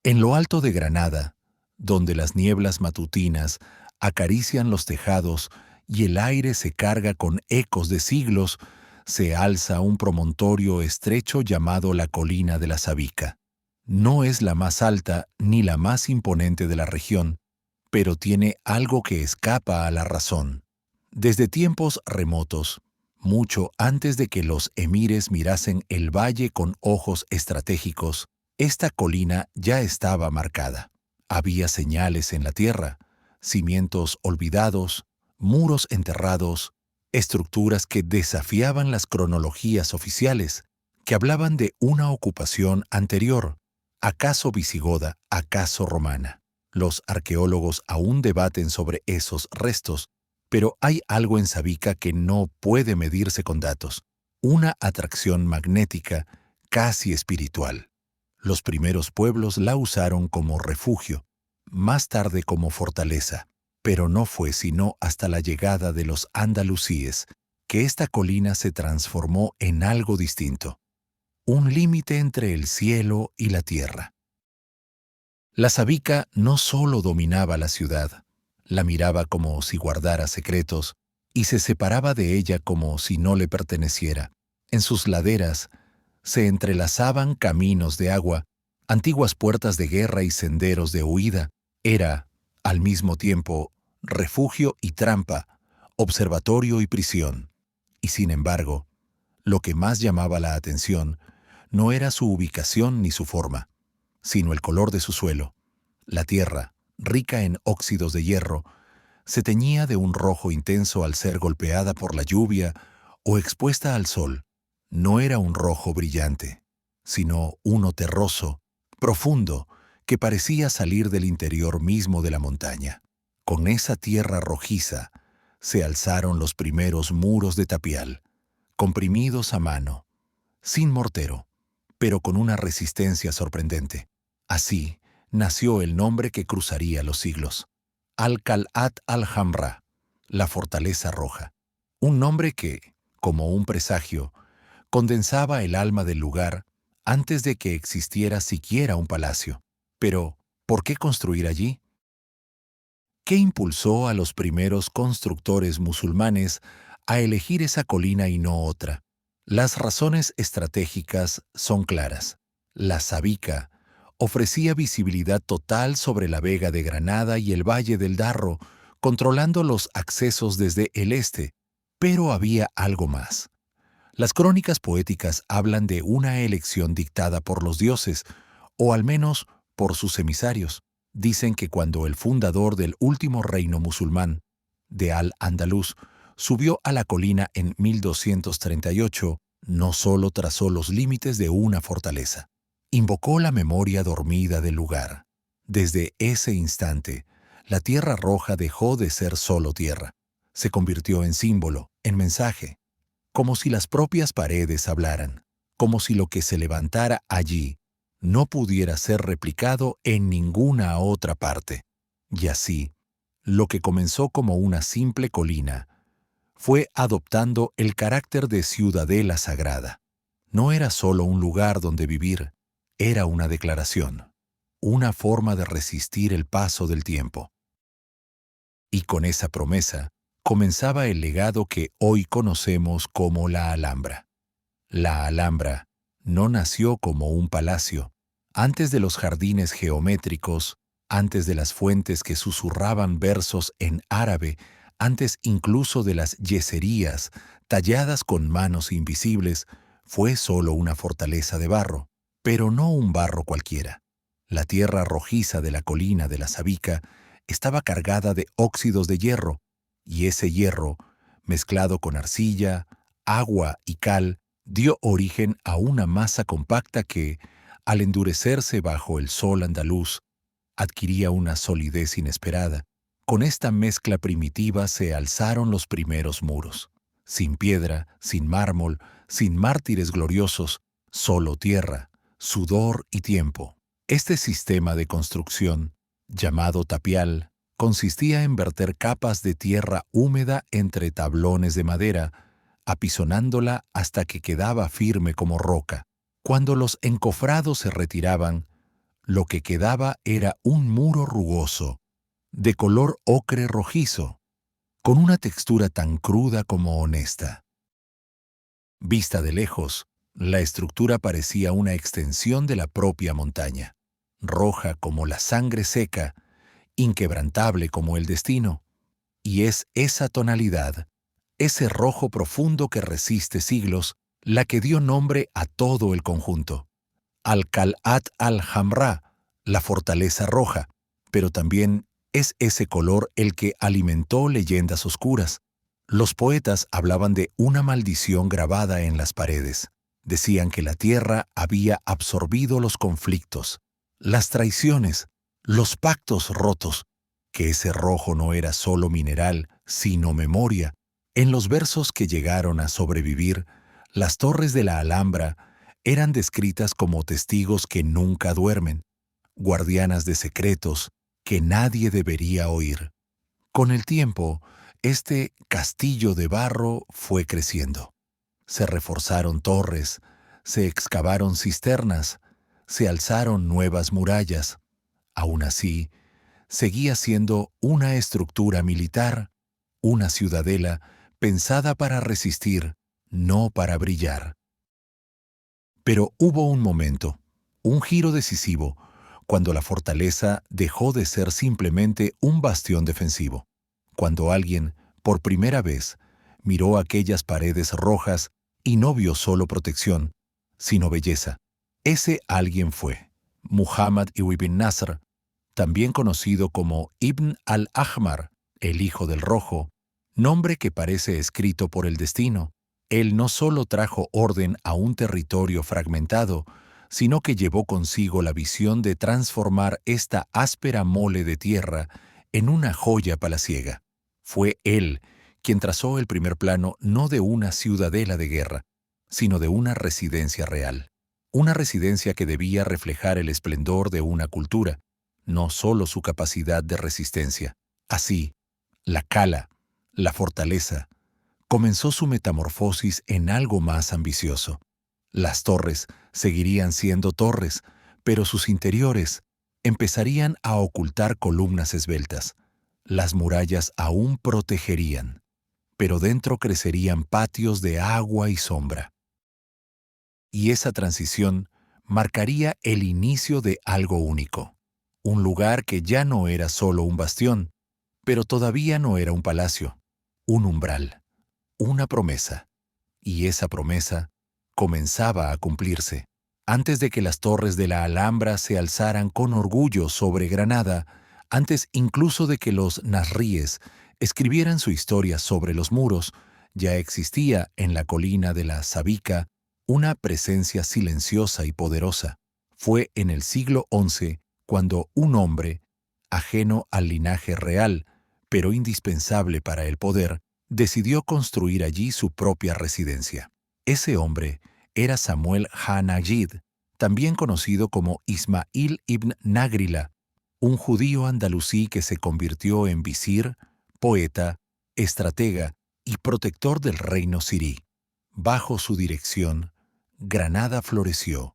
En lo alto de Granada, donde las nieblas matutinas acarician los tejados y el aire se carga con ecos de siglos, se alza un promontorio estrecho llamado la Colina de la Sabica. No es la más alta ni la más imponente de la región, pero tiene algo que escapa a la razón. Desde tiempos remotos, mucho antes de que los emires mirasen el valle con ojos estratégicos, esta colina ya estaba marcada. Había señales en la tierra, cimientos olvidados, muros enterrados, estructuras que desafiaban las cronologías oficiales, que hablaban de una ocupación anterior, acaso visigoda, acaso romana. Los arqueólogos aún debaten sobre esos restos, pero hay algo en Sabica que no puede medirse con datos, una atracción magnética, casi espiritual. Los primeros pueblos la usaron como refugio, más tarde como fortaleza, pero no fue sino hasta la llegada de los andalusíes que esta colina se transformó en algo distinto, un límite entre el cielo y la tierra. La Sabica no solo dominaba la ciudad, la miraba como si guardara secretos y se separaba de ella como si no le perteneciera. En sus laderas se entrelazaban caminos de agua, antiguas puertas de guerra y senderos de huida. Era, al mismo tiempo, refugio y trampa, observatorio y prisión. Y sin embargo, lo que más llamaba la atención no era su ubicación ni su forma, sino el color de su suelo. La tierra, rica en óxidos de hierro, se teñía de un rojo intenso al ser golpeada por la lluvia o expuesta al sol. No era un rojo brillante, sino uno terroso, profundo, que parecía salir del interior mismo de la montaña. Con esa tierra rojiza se alzaron los primeros muros de tapial, comprimidos a mano, sin mortero, pero con una resistencia sorprendente. Así nació el nombre que cruzaría los siglos: Al-Qal'at al-Hamra, la Fortaleza Roja. Un nombre que, como un presagio, condensaba el alma del lugar antes de que existiera siquiera un palacio. Pero, ¿por qué construir allí? ¿Qué impulsó a los primeros constructores musulmanes a elegir esa colina y no otra? Las razones estratégicas son claras. La Sabica ofrecía visibilidad total sobre la Vega de Granada y el Valle del Darro, controlando los accesos desde el este. Pero había algo más. Las crónicas poéticas hablan de una elección dictada por los dioses, o al menos por sus emisarios. Dicen que cuando el fundador del último reino musulmán, de Al-Ándalus, subió a la colina en 1238, no solo trazó los límites de una fortaleza, invocó la memoria dormida del lugar. Desde ese instante, la Tierra Roja dejó de ser solo tierra. Se convirtió en símbolo, en mensaje, como si las propias paredes hablaran, como si lo que se levantara allí no pudiera ser replicado en ninguna otra parte. Y así, lo que comenzó como una simple colina fue adoptando el carácter de ciudadela sagrada. No era solo un lugar donde vivir, era una declaración, una forma de resistir el paso del tiempo. Y con esa promesa comenzaba el legado que hoy conocemos como la Alhambra. La Alhambra no nació como un palacio, antes de los jardines geométricos, antes de las fuentes que susurraban versos en árabe, antes incluso de las yeserías talladas con manos invisibles, fue solo una fortaleza de barro, pero no un barro cualquiera. La tierra rojiza de la colina de la Sabica estaba cargada de óxidos de hierro, y ese hierro, mezclado con arcilla, agua y cal, dio origen a una masa compacta que, al endurecerse bajo el sol andaluz, adquiría una solidez inesperada. Con esta mezcla primitiva se alzaron los primeros muros. Sin piedra, sin mármol, sin mártires gloriosos, solo tierra, sudor y tiempo. Este sistema de construcción, llamado tapial, consistía en verter capas de tierra húmeda entre tablones de madera, apisonándola hasta que quedaba firme como roca. Cuando los encofrados se retiraban, Lo que quedaba era un muro rugoso, de color ocre rojizo, con una textura tan cruda como honesta. Vista de lejos, la estructura parecía una extensión de la propia montaña, roja como la sangre seca, inquebrantable como el destino. Y es esa tonalidad, ese rojo profundo que resiste siglos, la que dio nombre a todo el conjunto. Al-Qal'at al-Hamra, la fortaleza roja, pero también es ese color el que alimentó leyendas oscuras. Los poetas hablaban de una maldición grabada en las paredes. Decían que la tierra había absorbido los conflictos, las traiciones, los pactos rotos, que ese rojo no era solo mineral, sino memoria. En los versos que llegaron a sobrevivir, las torres de la Alhambra eran descritas como testigos que nunca duermen, guardianas de secretos que nadie debería oír. Con el tiempo, este castillo de barro fue creciendo. Se reforzaron torres, se excavaron cisternas, se alzaron nuevas murallas. Aún así, seguía siendo una estructura militar, una ciudadela pensada para resistir, no para brillar. Pero hubo un momento, un giro decisivo, cuando la fortaleza dejó de ser simplemente un bastión defensivo. Cuando alguien, por primera vez, miró aquellas paredes rojas y no vio solo protección, sino belleza. Ese alguien fue Muhammad ibn Nasr, también conocido como Ibn al-Ahmar, el Hijo del Rojo, nombre que parece escrito por el destino. Él no solo trajo orden a un territorio fragmentado, sino que llevó consigo la visión de transformar esta áspera mole de tierra en una joya palaciega. Fue él quien trazó el primer plano no de una ciudadela de guerra, sino de una residencia real. Una residencia que debía reflejar el esplendor de una cultura, no solo su capacidad de resistencia. Así, la cala, la fortaleza, comenzó su metamorfosis en algo más ambicioso. Las torres seguirían siendo torres, pero sus interiores empezarían a ocultar columnas esbeltas. Las murallas aún protegerían, pero dentro crecerían patios de agua y sombra. Y esa transición marcaría el inicio de algo único. Un lugar que ya no era solo un bastión, pero todavía no era un palacio, un umbral, una promesa. Y esa promesa comenzaba a cumplirse. Antes de que las torres de la Alhambra se alzaran con orgullo sobre Granada, antes incluso de que los nasríes escribieran su historia sobre los muros, ya existía en la colina de la Sabica una presencia silenciosa y poderosa. Fue en el siglo XI cuando un hombre, ajeno al linaje real, pero indispensable para el poder, decidió construir allí su propia residencia. Ese hombre era Samuel ha-Najid, también conocido como Ismail ibn Nagrila, un judío andalusí que se convirtió en visir, poeta, estratega y protector del reino sirí. Bajo su dirección, Granada floreció,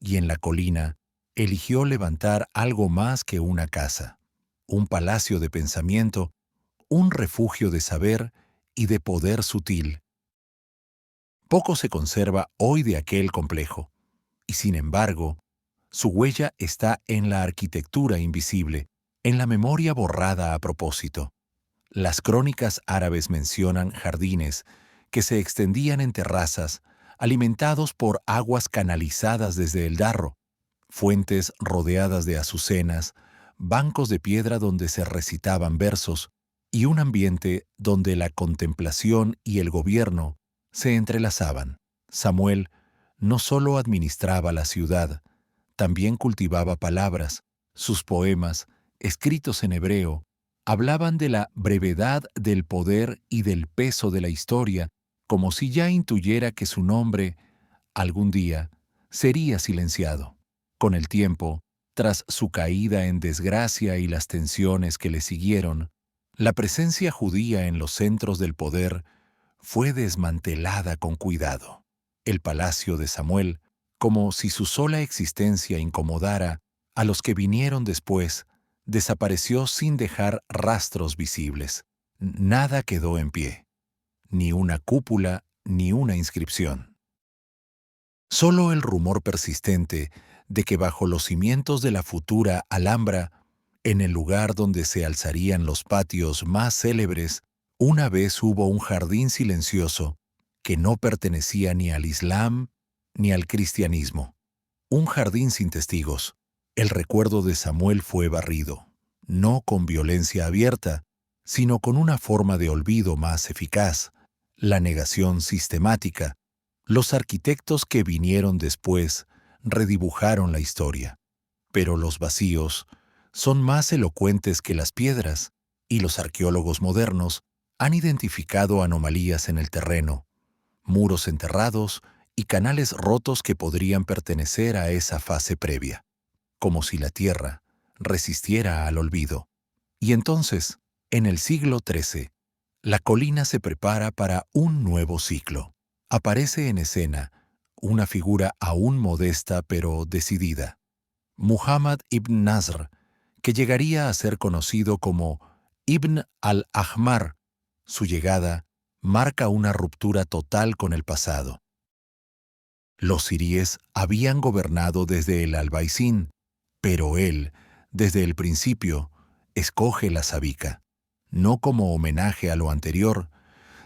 y en la colina eligió levantar algo más que una casa, un palacio de pensamiento, un refugio de saber y de poder sutil. Poco se conserva hoy de aquel complejo, y sin embargo, su huella está en la arquitectura invisible, en la memoria borrada a propósito. Las crónicas árabes mencionan jardines que se extendían en terrazas, alimentados por aguas canalizadas desde el Darro, fuentes rodeadas de azucenas, bancos de piedra donde se recitaban versos, y un ambiente donde la contemplación y el gobierno se entrelazaban. Samuel no solo administraba la ciudad, también cultivaba palabras. Sus poemas, escritos en hebreo, hablaban de la brevedad del poder y del peso de la historia, como si ya intuyera que su nombre, algún día, sería silenciado. Con el tiempo, tras su caída en desgracia y las tensiones que le siguieron, la presencia judía en los centros del poder fue desmantelada con cuidado. El palacio de Samuel, como si su sola existencia incomodara, A los que vinieron después, desapareció sin dejar rastros visibles. Nada quedó en pie, ni una cúpula, ni una inscripción. Solo el rumor persistente de que bajo los cimientos de la futura Alhambra, en el lugar donde se alzarían los patios más célebres, una vez hubo un jardín silencioso que no pertenecía ni al Islam ni al cristianismo. Un jardín sin testigos. El recuerdo de Samuel fue barrido, no con violencia abierta, sino con una forma de olvido más eficaz, la negación sistemática. Los arquitectos que vinieron después redibujaron la historia, pero los vacíos son más elocuentes que las piedras, y los arqueólogos modernos han identificado anomalías en el terreno, muros enterrados y canales rotos que podrían pertenecer a esa fase previa, como si la tierra resistiera al olvido. Y entonces, en el siglo XIII, la colina se prepara para un nuevo ciclo. Aparece en escena una figura aún modesta pero decidida, Muhammad ibn Nasr, que llegaría a ser conocido como Ibn al-Ahmar. Su llegada marca una ruptura total con el pasado. Los siríes habían gobernado desde el Albaicín, pero él, desde el principio, escoge la Sabika, no como homenaje a lo anterior,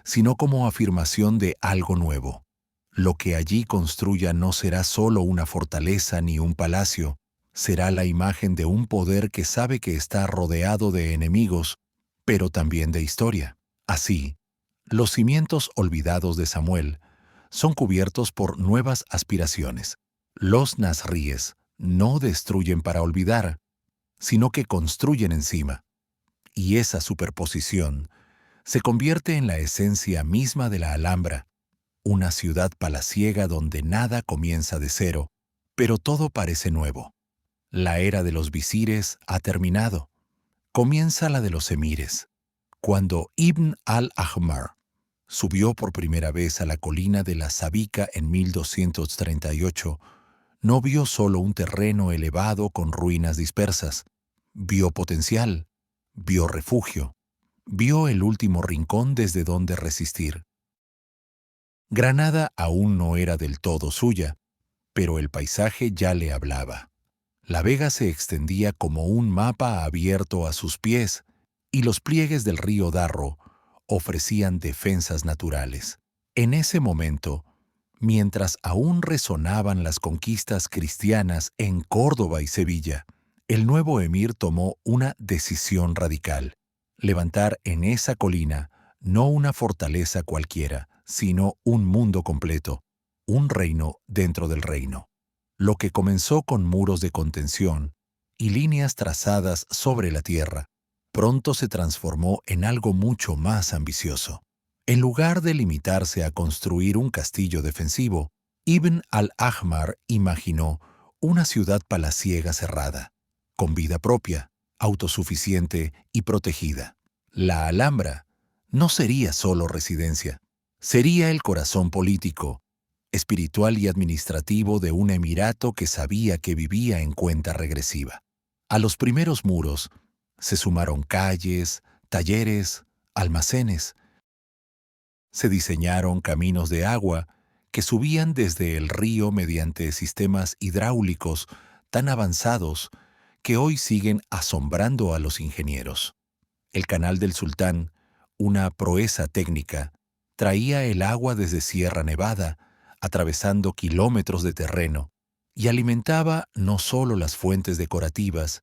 sino como afirmación de algo nuevo. Lo que allí construya no será solo una fortaleza ni un palacio, será la imagen de un poder que sabe que está rodeado de enemigos, pero también de historia. Así, los cimientos olvidados de Samuel son cubiertos por nuevas aspiraciones. Los nazríes no destruyen para olvidar, sino que construyen encima. Y esa superposición se convierte en la esencia misma de la Alhambra, una ciudad palaciega donde nada comienza de cero, pero todo parece nuevo. La era de los visires ha terminado. Comienza la de los emires. Cuando Ibn al-Ahmar subió por primera vez a la colina de la Sabika en 1238, no vio solo un terreno elevado con ruinas dispersas. Vio potencial, vio refugio, vio el último rincón desde donde resistir. Granada aún no era del todo suya, pero el paisaje ya le hablaba. La vega se extendía como un mapa abierto a sus pies, y los pliegues del río Darro ofrecían defensas naturales. En ese momento, mientras aún resonaban las conquistas cristianas en Córdoba y Sevilla, el nuevo emir tomó una decisión radical: levantar en esa colina no una fortaleza cualquiera, sino un mundo completo, un reino dentro del reino. Lo que comenzó con muros de contención y líneas trazadas sobre la tierra, pronto se transformó en algo mucho más ambicioso. En lugar de limitarse a construir un castillo defensivo, Ibn al-Ahmar imaginó una ciudad palaciega cerrada, con vida propia, autosuficiente y protegida. La Alhambra no sería solo residencia, sería el corazón político, espiritual y administrativo de un emirato que sabía que vivía en cuenta regresiva. A los primeros muros se sumaron calles, talleres, almacenes. Se diseñaron caminos de agua que subían desde el río mediante sistemas hidráulicos tan avanzados que hoy siguen asombrando a los ingenieros. El Canal del Sultán, una proeza técnica, traía el agua desde Sierra Nevada, atravesando kilómetros de terreno, y alimentaba no solo las fuentes decorativas,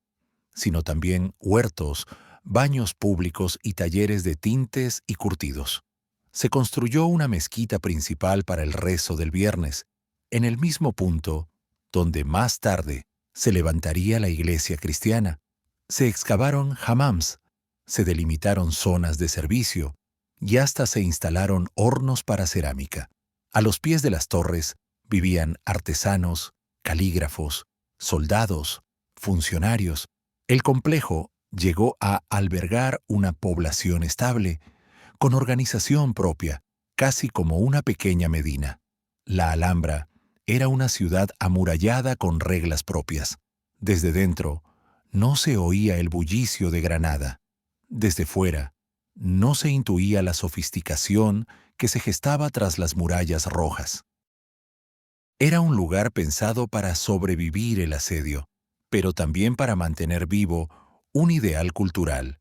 sino también huertos, baños públicos y talleres de tintes y curtidos. Se construyó una mezquita principal para el rezo del viernes, en el mismo punto donde más tarde se levantaría la iglesia cristiana. Se excavaron hammams, se delimitaron zonas de servicio y hasta se instalaron hornos para cerámica. A los pies de las torres vivían artesanos, calígrafos, soldados, funcionarios. El complejo llegó a albergar una población estable, con organización propia, casi como una pequeña Medina. La Alhambra era una ciudad amurallada con reglas propias, Desde dentro, no se oía el bullicio de Granada. Desde fuera, no se intuía la sofisticación que se gestaba tras las murallas rojas. Era un lugar pensado para sobrevivir el asedio, pero también para mantener vivo un ideal cultural,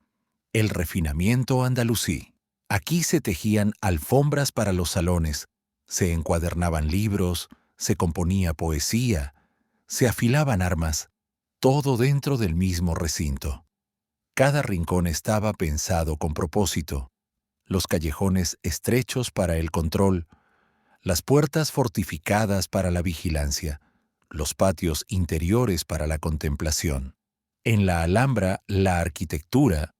el refinamiento andalusí. Aquí se tejían alfombras para los salones, se encuadernaban libros, se componía poesía, se afilaban armas, todo dentro del mismo recinto. Cada rincón estaba pensado con propósito, los callejones estrechos para el control, las puertas fortificadas para la vigilancia, los patios interiores para la contemplación. En la Alhambra, la arquitectura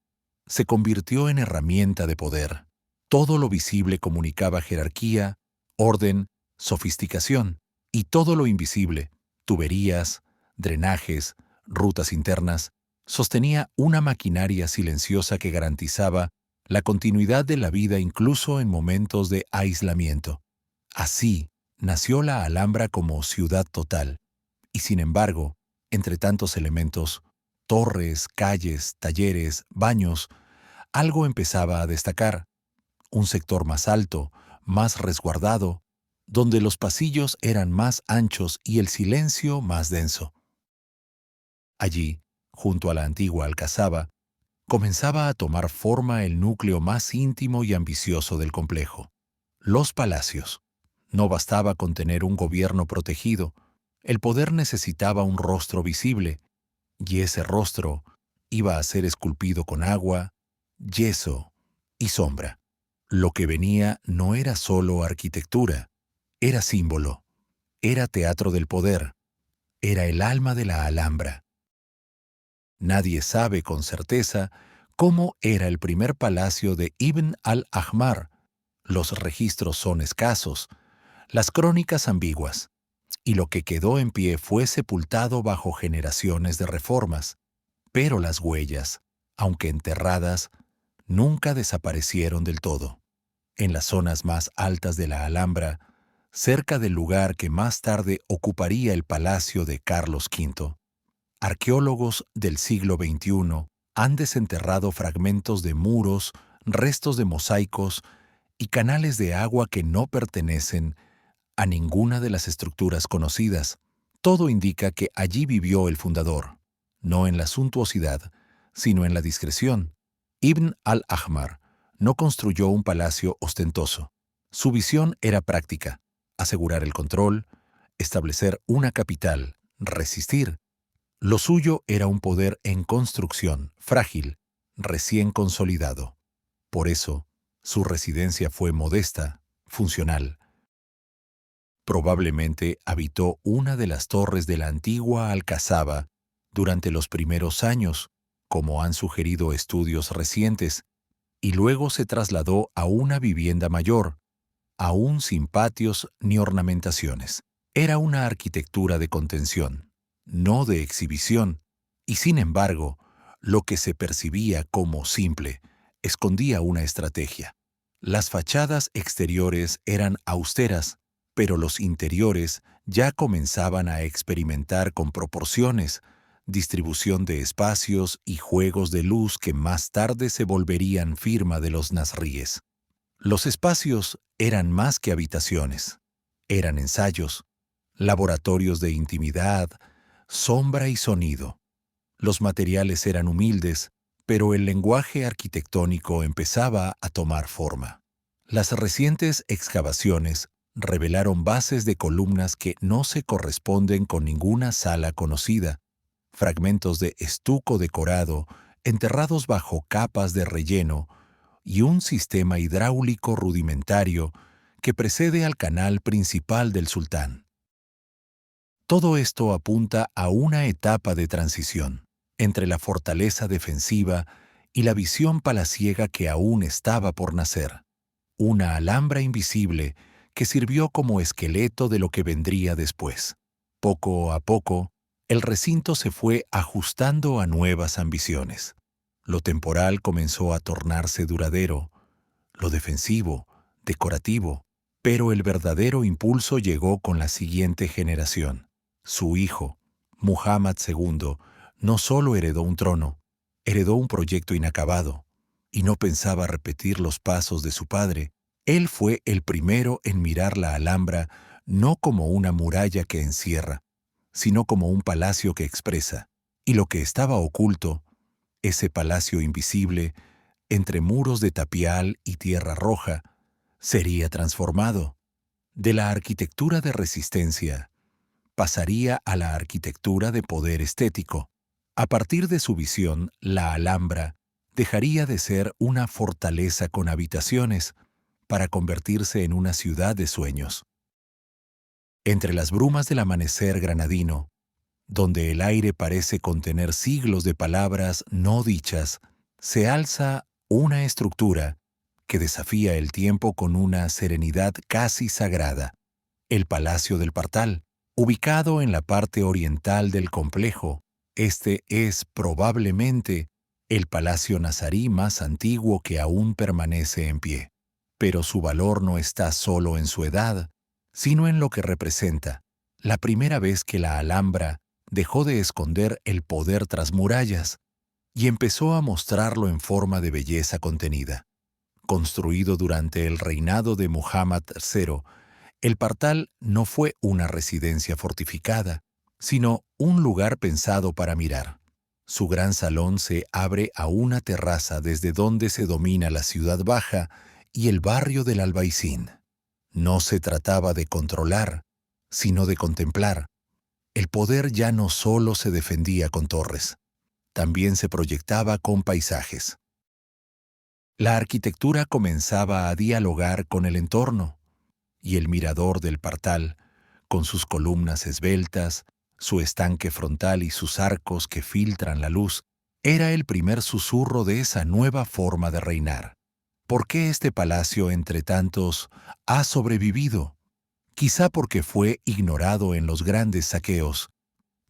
se convirtió en herramienta de poder. Todo lo visible comunicaba jerarquía, orden, sofisticación, y todo lo invisible, tuberías, drenajes, rutas internas, sostenía una maquinaria silenciosa que garantizaba la continuidad de la vida incluso en momentos de aislamiento. Así nació la Alhambra como ciudad total, y sin embargo, entre tantos elementos, torres, calles, talleres, baños, algo empezaba a destacar, un sector más alto, más resguardado, donde los pasillos eran más anchos y el silencio más denso. Allí, junto a la antigua alcazaba, comenzaba a tomar forma el núcleo más íntimo y ambicioso del complejo, los palacios. No bastaba con tener un gobierno protegido, el poder necesitaba un rostro visible, y ese rostro iba a ser esculpido con agua, yeso y sombra. Lo que venía no era solo arquitectura, era símbolo, era teatro del poder, era el alma de la Alhambra. Nadie sabe con certeza cómo era el primer palacio de Ibn al-Ahmar. Los registros son escasos, las crónicas ambiguas, y lo que quedó en pie fue sepultado bajo generaciones de reformas. Pero las huellas, aunque enterradas, nunca desaparecieron del todo. En las zonas más altas de la Alhambra, cerca del lugar que más tarde ocuparía el palacio de Carlos V, arqueólogos del siglo XXI han desenterrado fragmentos de muros, restos de mosaicos y canales de agua que no pertenecen a ninguna de las estructuras conocidas. Todo indica que allí vivió el fundador, no en la suntuosidad, sino en la discreción. Ibn al-Ahmar no construyó un palacio ostentoso. Su visión era práctica: asegurar el control, establecer una capital, resistir. Lo suyo era un poder en construcción, frágil, recién consolidado. Por eso, su residencia fue modesta, funcional. Probablemente habitó una de las torres de la antigua Alcazaba durante los primeros años, como han sugerido estudios recientes, y luego se trasladó a una vivienda mayor, aún sin patios ni ornamentaciones. Era una arquitectura de contención, no de exhibición, y sin embargo, lo que se percibía como simple escondía una estrategia. Las fachadas exteriores eran austeras, pero los interiores ya comenzaban a experimentar con proporciones, distribución de espacios y juegos de luz que más tarde se volverían firma de los nazríes. Los espacios eran más que habitaciones, eran ensayos, laboratorios de intimidad, sombra y sonido. Los materiales eran humildes, pero el lenguaje arquitectónico empezaba a tomar forma. Las recientes excavaciones revelaron bases de columnas que no se corresponden con ninguna sala conocida, fragmentos de estuco decorado enterrados bajo capas de relleno y un sistema hidráulico rudimentario que precede al canal principal del sultán. Todo esto apunta a una etapa de transición entre la fortaleza defensiva y la visión palaciega que aún estaba por nacer, una Alhambra invisible que sirvió como esqueleto de lo que vendría después. Poco a poco, el recinto se fue ajustando a nuevas ambiciones. Lo temporal comenzó a tornarse duradero, lo defensivo, decorativo, pero el verdadero impulso llegó con la siguiente generación. Su hijo, Muhammad II no solo heredó un trono, heredó un proyecto inacabado, y no pensaba repetir los pasos de su padre. Él fue el primero en mirar la Alhambra no como una muralla que encierra, sino como un palacio que expresa. Y lo que estaba oculto, ese palacio invisible, entre muros de tapial y tierra roja, sería transformado. De la arquitectura de resistencia, pasaría a la arquitectura de poder estético. A partir de su visión, la Alhambra dejaría de ser una fortaleza con habitaciones para convertirse en una ciudad de sueños. Entre las brumas del amanecer granadino, donde el aire parece contener siglos de palabras no dichas, se alza una estructura que desafía el tiempo con una serenidad casi sagrada: el Palacio del Partal. Ubicado en la parte oriental del complejo, este es probablemente el palacio nazarí más antiguo que aún permanece en pie. Pero su valor no está solo en su edad, sino en lo que representa: la primera vez que la Alhambra dejó de esconder el poder tras murallas y empezó a mostrarlo en forma de belleza contenida. Construido durante el reinado de Muhammad III, el Partal no fue una residencia fortificada, sino un lugar pensado para mirar. Su gran salón se abre a una terraza desde donde se domina la ciudad baja y el barrio del Albaicín. No se trataba de controlar, sino de contemplar. El poder ya no solo se defendía con torres, también se proyectaba con paisajes. La arquitectura comenzaba a dialogar con el entorno, y el mirador del Partal, con sus columnas esbeltas, su estanque frontal y sus arcos que filtran la luz, era el primer susurro de esa nueva forma de reinar. ¿Por qué este palacio, entre tantos, ha sobrevivido? Quizá porque fue ignorado en los grandes saqueos,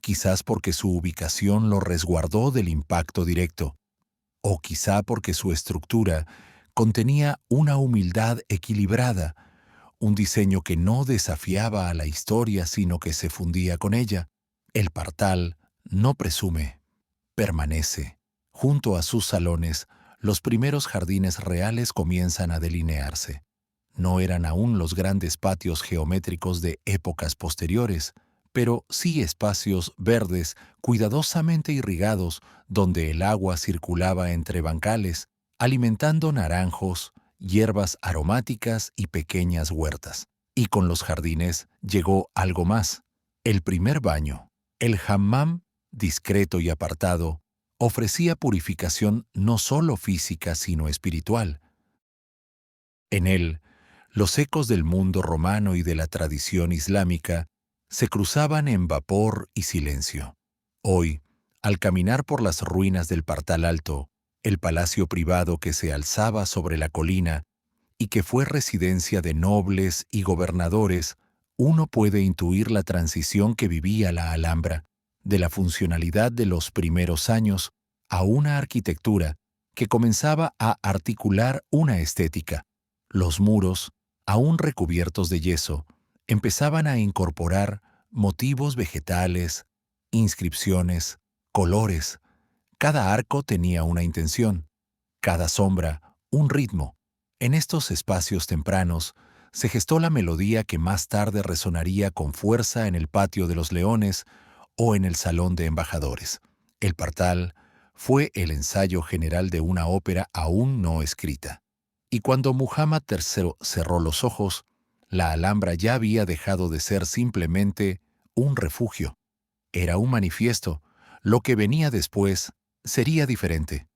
quizás porque su ubicación lo resguardó del impacto directo, o quizá porque su estructura contenía una humildad equilibrada, un diseño que no desafiaba a la historia sino que se fundía con ella. El Partal no presume, permanece. Junto a sus salones, los primeros jardines reales comienzan a delinearse. No eran aún los grandes patios geométricos de épocas posteriores, pero sí espacios verdes cuidadosamente irrigados donde el agua circulaba entre bancales, alimentando naranjos, hierbas aromáticas y pequeñas huertas. Y con los jardines llegó algo más: el primer baño. El hammam, discreto y apartado, ofrecía purificación no solo física sino espiritual. En él, los ecos del mundo romano y de la tradición islámica se cruzaban en vapor y silencio. Hoy, al caminar por las ruinas del Partal Alto, el palacio privado que se alzaba sobre la colina y que fue residencia de nobles y gobernadores, uno puede intuir la transición que vivía la Alhambra, de la funcionalidad de los primeros años a una arquitectura que comenzaba a articular una estética. Los muros, aún recubiertos de yeso, empezaban a incorporar motivos vegetales, inscripciones, colores. Cada arco tenía una intención, cada sombra un ritmo. En estos espacios tempranos se gestó la melodía que más tarde resonaría con fuerza en el Patio de los Leones o en el Salón de Embajadores. El Partal fue el ensayo general de una ópera aún no escrita. Y cuando Muhammad III cerró los ojos, la Alhambra ya había dejado de ser simplemente un refugio. Era un manifiesto. Lo que venía después sería diferente.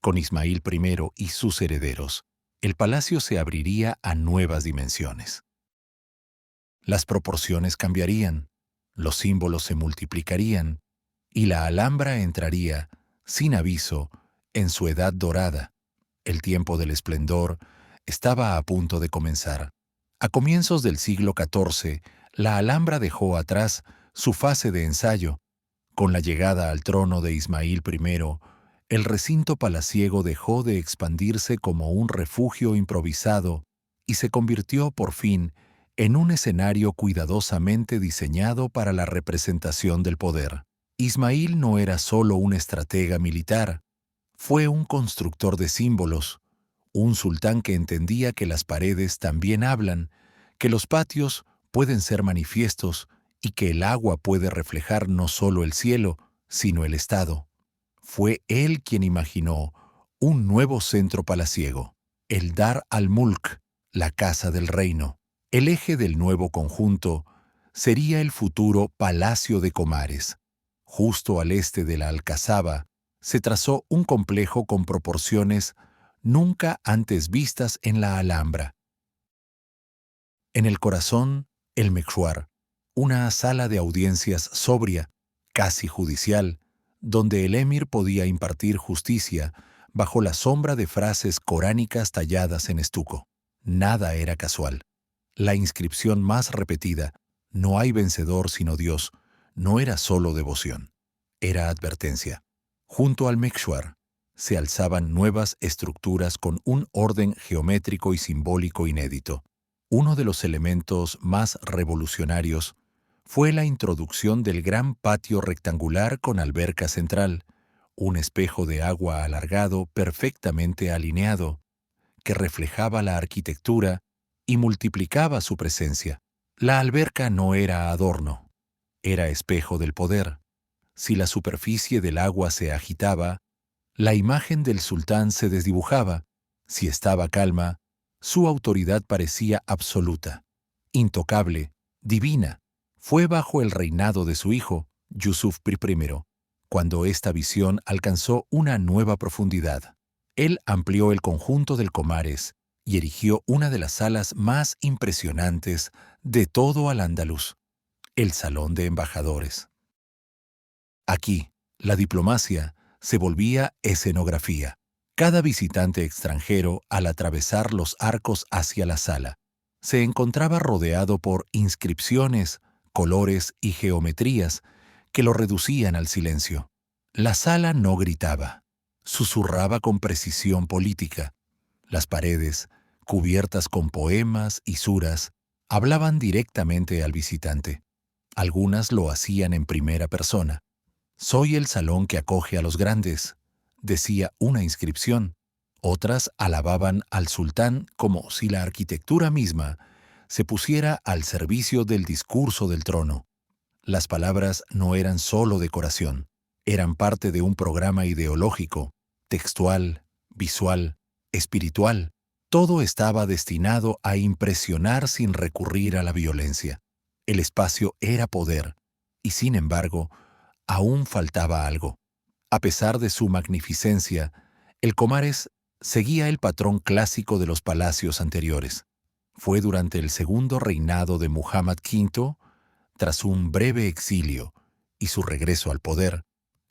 Con Ismail I y sus herederos, el palacio se abriría a nuevas dimensiones. Las proporciones cambiarían, los símbolos se multiplicarían, y la Alhambra entraría, sin aviso, en su edad dorada. El tiempo del esplendor estaba a punto de comenzar. A comienzos del siglo XIV, la Alhambra dejó atrás su fase de ensayo. Con la llegada al trono de Ismail I, el recinto palaciego dejó de expandirse como un refugio improvisado y se convirtió, por fin, en un escenario cuidadosamente diseñado para la representación del poder. Ismail no era solo un estratega militar, fue un constructor de símbolos, un sultán que entendía que las paredes también hablan, que los patios pueden ser manifiestos y que el agua puede reflejar no solo el cielo, sino el estado. Fue él quien imaginó un nuevo centro palaciego, el Dar al-Mulk, la Casa del Reino. El eje del nuevo conjunto sería el futuro Palacio de Comares. Justo al este de la Alcazaba se trazó un complejo con proporciones nunca antes vistas en la Alhambra. En el corazón, el Mekhuar, una sala de audiencias sobria, casi judicial, donde el emir podía impartir justicia bajo la sombra de frases coránicas talladas en estuco. Nada era casual. La inscripción más repetida, "No hay vencedor sino Dios", no era solo devoción, era advertencia. Junto al Mekhuar se alzaban nuevas estructuras con un orden geométrico y simbólico inédito. Uno de los elementos más revolucionarios fue la introducción del gran patio rectangular con alberca central, un espejo de agua alargado perfectamente alineado, que reflejaba la arquitectura y multiplicaba su presencia. La alberca no era adorno, era espejo del poder. Si la superficie del agua se agitaba, la imagen del sultán se desdibujaba. Si estaba calma, su autoridad parecía absoluta, intocable, divina. Fue bajo el reinado de su hijo, Yusuf I, cuando esta visión alcanzó una nueva profundidad. Él amplió el conjunto del Comares y erigió una de las salas más impresionantes de todo Al-Ándalus, el Salón de Embajadores. Aquí, la diplomacia se volvía escenografía. Cada visitante extranjero, al atravesar los arcos hacia la sala, se encontraba rodeado por inscripciones, colores y geometrías que lo reducían al silencio. La sala no gritaba, susurraba con precisión política. Las paredes, cubiertas con poemas y suras, hablaban directamente al visitante. Algunas lo hacían en primera persona. «Soy el salón que acoge a los grandes», decía una inscripción. Otras alababan al sultán como si la arquitectura misma se pusiera al servicio del discurso del trono. Las palabras no eran solo decoración, eran parte de un programa ideológico, textual, visual, espiritual. Todo estaba destinado a impresionar sin recurrir a la violencia. El espacio era poder, y sin embargo, aún faltaba algo. A pesar de su magnificencia, el Comares seguía el patrón clásico de los palacios anteriores. Fue durante el segundo reinado de Muhammad V, tras un breve exilio y su regreso al poder,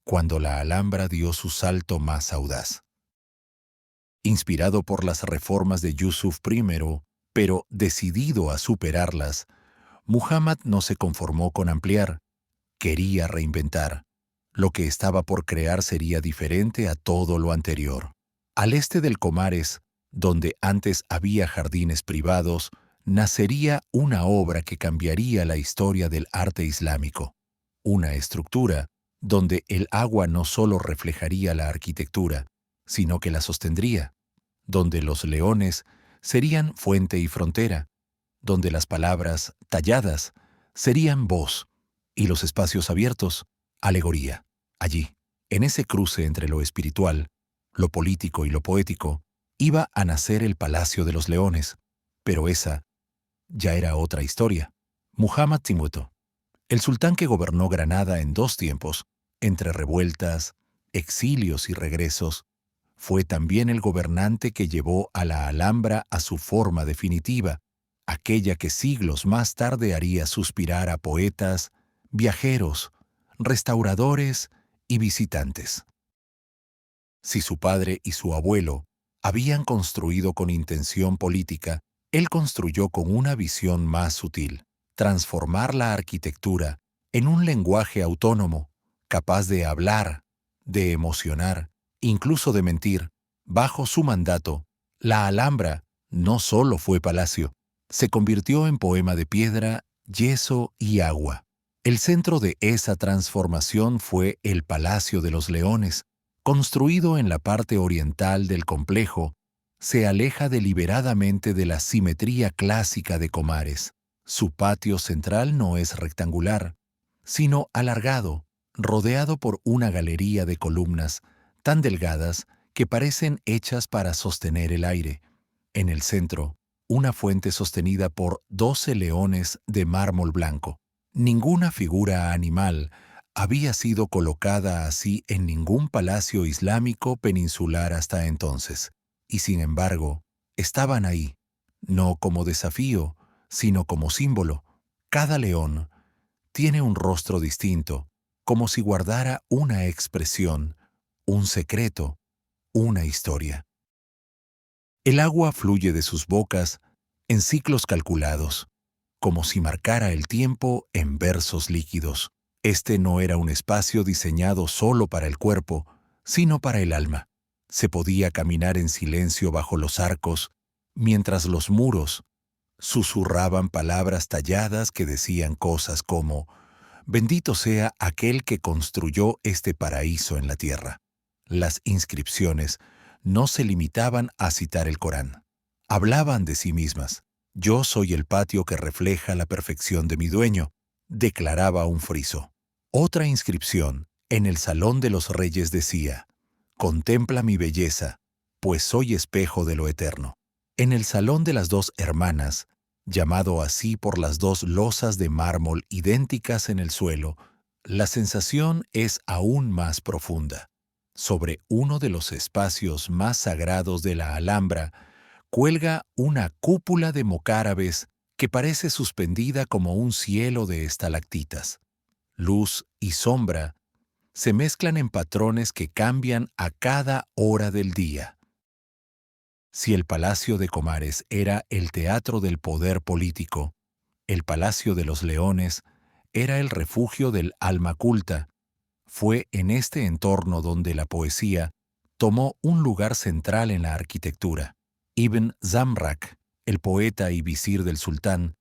cuando la Alhambra dio su salto más audaz. Inspirado por las reformas de Yusuf I, pero decidido a superarlas, Muhammad no se conformó con ampliar, quería reinventar. Lo que estaba por crear sería diferente a todo lo anterior. Al este del Comares, donde antes había jardines privados, nacería una obra que cambiaría la historia del arte islámico. Una estructura donde el agua no solo reflejaría la arquitectura, sino que la sostendría, donde los leones serían fuente y frontera, donde las palabras talladas serían voz y los espacios abiertos, alegoría. Allí, en ese cruce entre lo espiritual, lo político y lo poético, iba a nacer el Palacio de los Leones. Pero esa ya era otra historia. Muhammad Timuto, el sultán que gobernó Granada en 2 tiempos, entre revueltas, exilios y regresos, fue también el gobernante que llevó a la Alhambra a su forma definitiva, aquella que siglos más tarde haría suspirar a poetas, viajeros, restauradores y visitantes. Si su padre y su abuelo habían construido con intención política, él construyó con una visión más sutil: transformar la arquitectura en un lenguaje autónomo, capaz de hablar, de emocionar, incluso de mentir. Bajo su mandato, la Alhambra no solo fue palacio, se convirtió en poema de piedra, yeso y agua. El centro de esa transformación fue el Palacio de los Leones, construido en la parte oriental del complejo. Se aleja deliberadamente de la simetría clásica de Comares. Su patio central no es rectangular, sino alargado, rodeado por una galería de columnas tan delgadas que parecen hechas para sostener el aire. En el centro, una fuente sostenida por 12 leones de mármol blanco. Ninguna figura animal había sido colocada así en ningún palacio islámico peninsular hasta entonces, y sin embargo, estaban ahí, no como desafío, sino como símbolo. Cada león tiene un rostro distinto, como si guardara una expresión, un secreto, una historia. El agua fluye de sus bocas en ciclos calculados, como si marcara el tiempo en versos líquidos. Este no era un espacio diseñado solo para el cuerpo, sino para el alma. Se podía caminar en silencio bajo los arcos, mientras los muros susurraban palabras talladas que decían cosas como «Bendito sea aquel que construyó este paraíso en la tierra». Las inscripciones no se limitaban a citar el Corán. Hablaban de sí mismas. «Yo soy el patio que refleja la perfección de mi dueño», declaraba un friso. Otra inscripción, en el Salón de los Reyes decía, «Contempla mi belleza, pues soy espejo de lo eterno». En el Salón de las dos hermanas, llamado así por las dos losas de mármol idénticas en el suelo, la sensación es aún más profunda. Sobre uno de los espacios más sagrados de la Alhambra, cuelga una cúpula de mocárabes que parece suspendida como un cielo de estalactitas. Luz y sombra se mezclan en patrones que cambian a cada hora del día. Si el Palacio de Comares era el teatro del poder político, el Palacio de los Leones era el refugio del alma culta. Fue en este entorno donde la poesía tomó un lugar central en la arquitectura. Ibn Zamrak, el poeta y visir del sultán,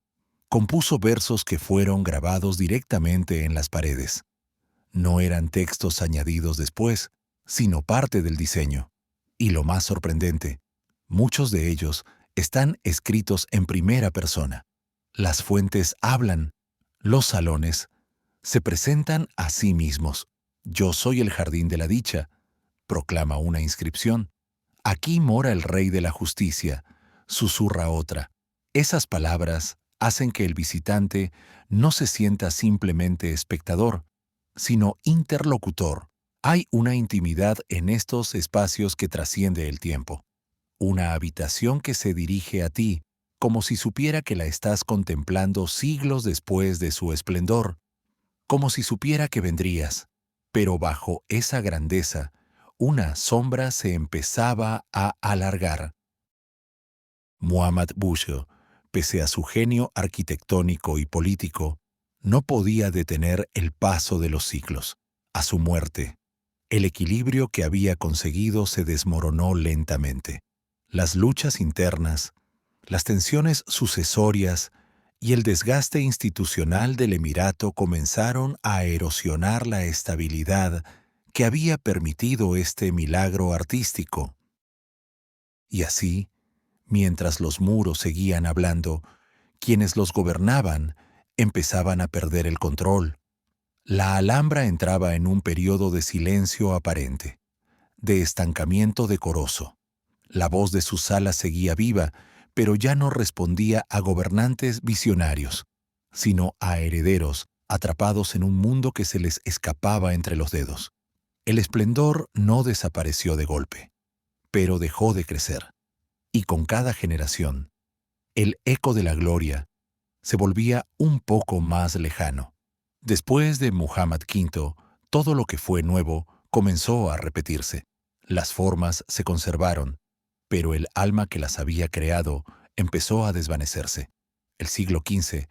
compuso versos que fueron grabados directamente en las paredes. No eran textos añadidos después, sino parte del diseño. Y lo más sorprendente, muchos de ellos están escritos en primera persona. Las fuentes hablan, los salones se presentan a sí mismos. «Yo soy el jardín de la dicha», proclama una inscripción. «Aquí mora el rey de la justicia», susurra otra. Esas palabras hacen que el visitante no se sienta simplemente espectador, sino interlocutor. Hay una intimidad en estos espacios que trasciende el tiempo. Una habitación que se dirige a ti, como si supiera que la estás contemplando siglos después de su esplendor, como si supiera que vendrías. Pero bajo esa grandeza, una sombra se empezaba a alargar. Muhammad Bushehr, pese a su genio arquitectónico y político, no podía detener el paso de los siglos. A su muerte, el equilibrio que había conseguido se desmoronó lentamente. Las luchas internas, las tensiones sucesorias y el desgaste institucional del Emirato comenzaron a erosionar la estabilidad que había permitido este milagro artístico. Y así, mientras los muros seguían hablando, quienes los gobernaban empezaban a perder el control. La Alhambra entraba en un periodo de silencio aparente, de estancamiento decoroso. La voz de sus salas seguía viva, pero ya no respondía a gobernantes visionarios, sino a herederos atrapados en un mundo que se les escapaba entre los dedos. El esplendor no desapareció de golpe, pero dejó de crecer. Y con cada generación, el eco de la gloria se volvía un poco más lejano. Después de Muhammad V, todo lo que fue nuevo comenzó a repetirse. Las formas se conservaron, pero el alma que las había creado empezó a desvanecerse. El siglo XV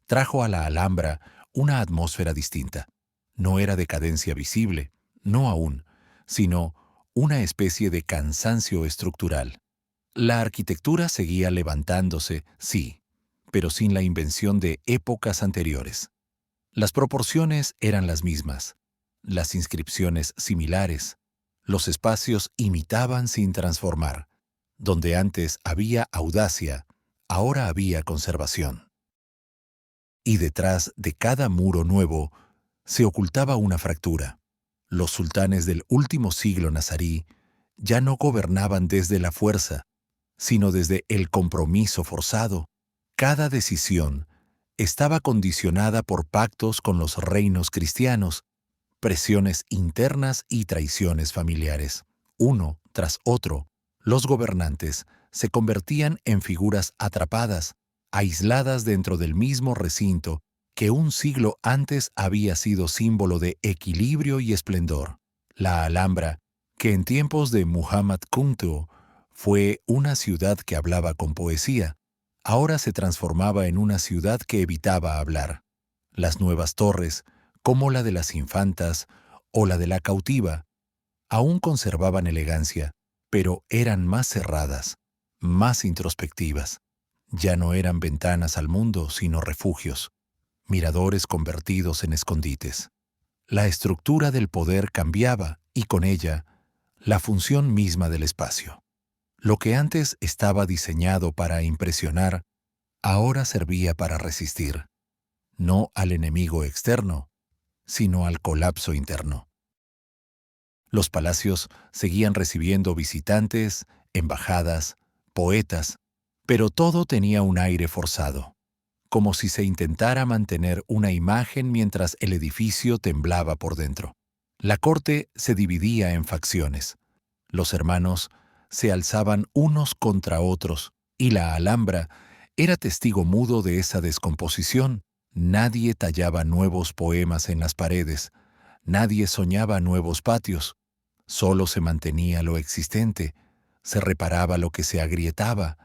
trajo a la Alhambra una atmósfera distinta. No era decadencia visible, no aún, sino una especie de cansancio estructural. La arquitectura seguía levantándose, sí, pero sin la invención de épocas anteriores. Las proporciones eran las mismas, las inscripciones similares, los espacios imitaban sin transformar. Donde antes había audacia, ahora había conservación. Y detrás de cada muro nuevo se ocultaba una fractura. Los sultanes del último siglo nazarí ya no gobernaban desde la fuerza, sino desde el compromiso forzado. Cada decisión estaba condicionada por pactos con los reinos cristianos, presiones internas y traiciones familiares. Uno tras otro, los gobernantes se convertían en figuras atrapadas, aisladas dentro del mismo recinto que un siglo antes había sido símbolo de equilibrio y esplendor. La Alhambra, que en tiempos de Muhammad Kuntu fue una ciudad que hablaba con poesía, ahora se transformaba en una ciudad que evitaba hablar. Las nuevas torres, como la de las infantas o la de la cautiva, aún conservaban elegancia, pero eran más cerradas, más introspectivas. Ya no eran ventanas al mundo, sino refugios, miradores convertidos en escondites. La estructura del poder cambiaba y con ella, la función misma del espacio. Lo que antes estaba diseñado para impresionar, ahora servía para resistir, no al enemigo externo, sino al colapso interno. Los palacios seguían recibiendo visitantes, embajadas, poetas, pero todo tenía un aire forzado, como si se intentara mantener una imagen mientras el edificio temblaba por dentro. La corte se dividía en facciones. Los hermanos se alzaban unos contra otros, y la Alhambra era testigo mudo de esa descomposición. Nadie tallaba nuevos poemas en las paredes, nadie soñaba nuevos patios. Solo se mantenía lo existente, se reparaba lo que se agrietaba,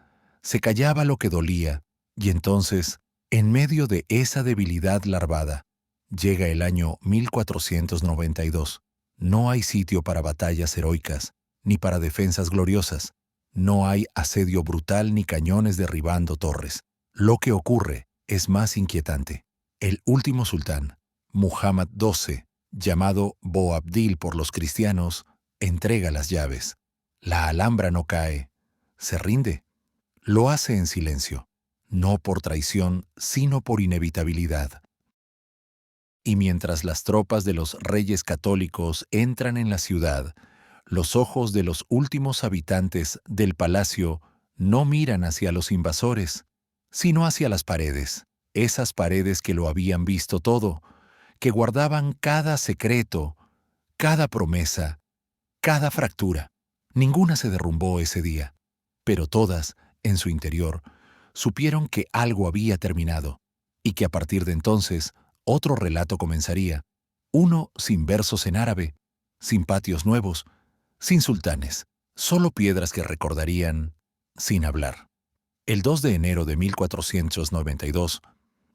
se callaba lo que dolía, y entonces, en medio de esa debilidad larvada, llega el año 1492. No hay sitio para batallas heroicas, ni para defensas gloriosas. No hay asedio brutal ni cañones derribando torres. Lo que ocurre es más inquietante. El último sultán, Muhammad XII, llamado Boabdil por los cristianos, entrega las llaves. La Alhambra no cae, se rinde. Lo hace en silencio, no por traición, sino por inevitabilidad. Y mientras las tropas de los reyes católicos entran en la ciudad, los ojos de los últimos habitantes del palacio no miran hacia los invasores, sino hacia las paredes, esas paredes que lo habían visto todo, que guardaban cada secreto, cada promesa, cada fractura. Ninguna se derrumbó ese día, pero todas, en su interior, supieron que algo había terminado, y que a partir de entonces otro relato comenzaría, uno sin versos en árabe, sin patios nuevos, sin sultanes, solo piedras que recordarían sin hablar. El 2 de enero de 1492,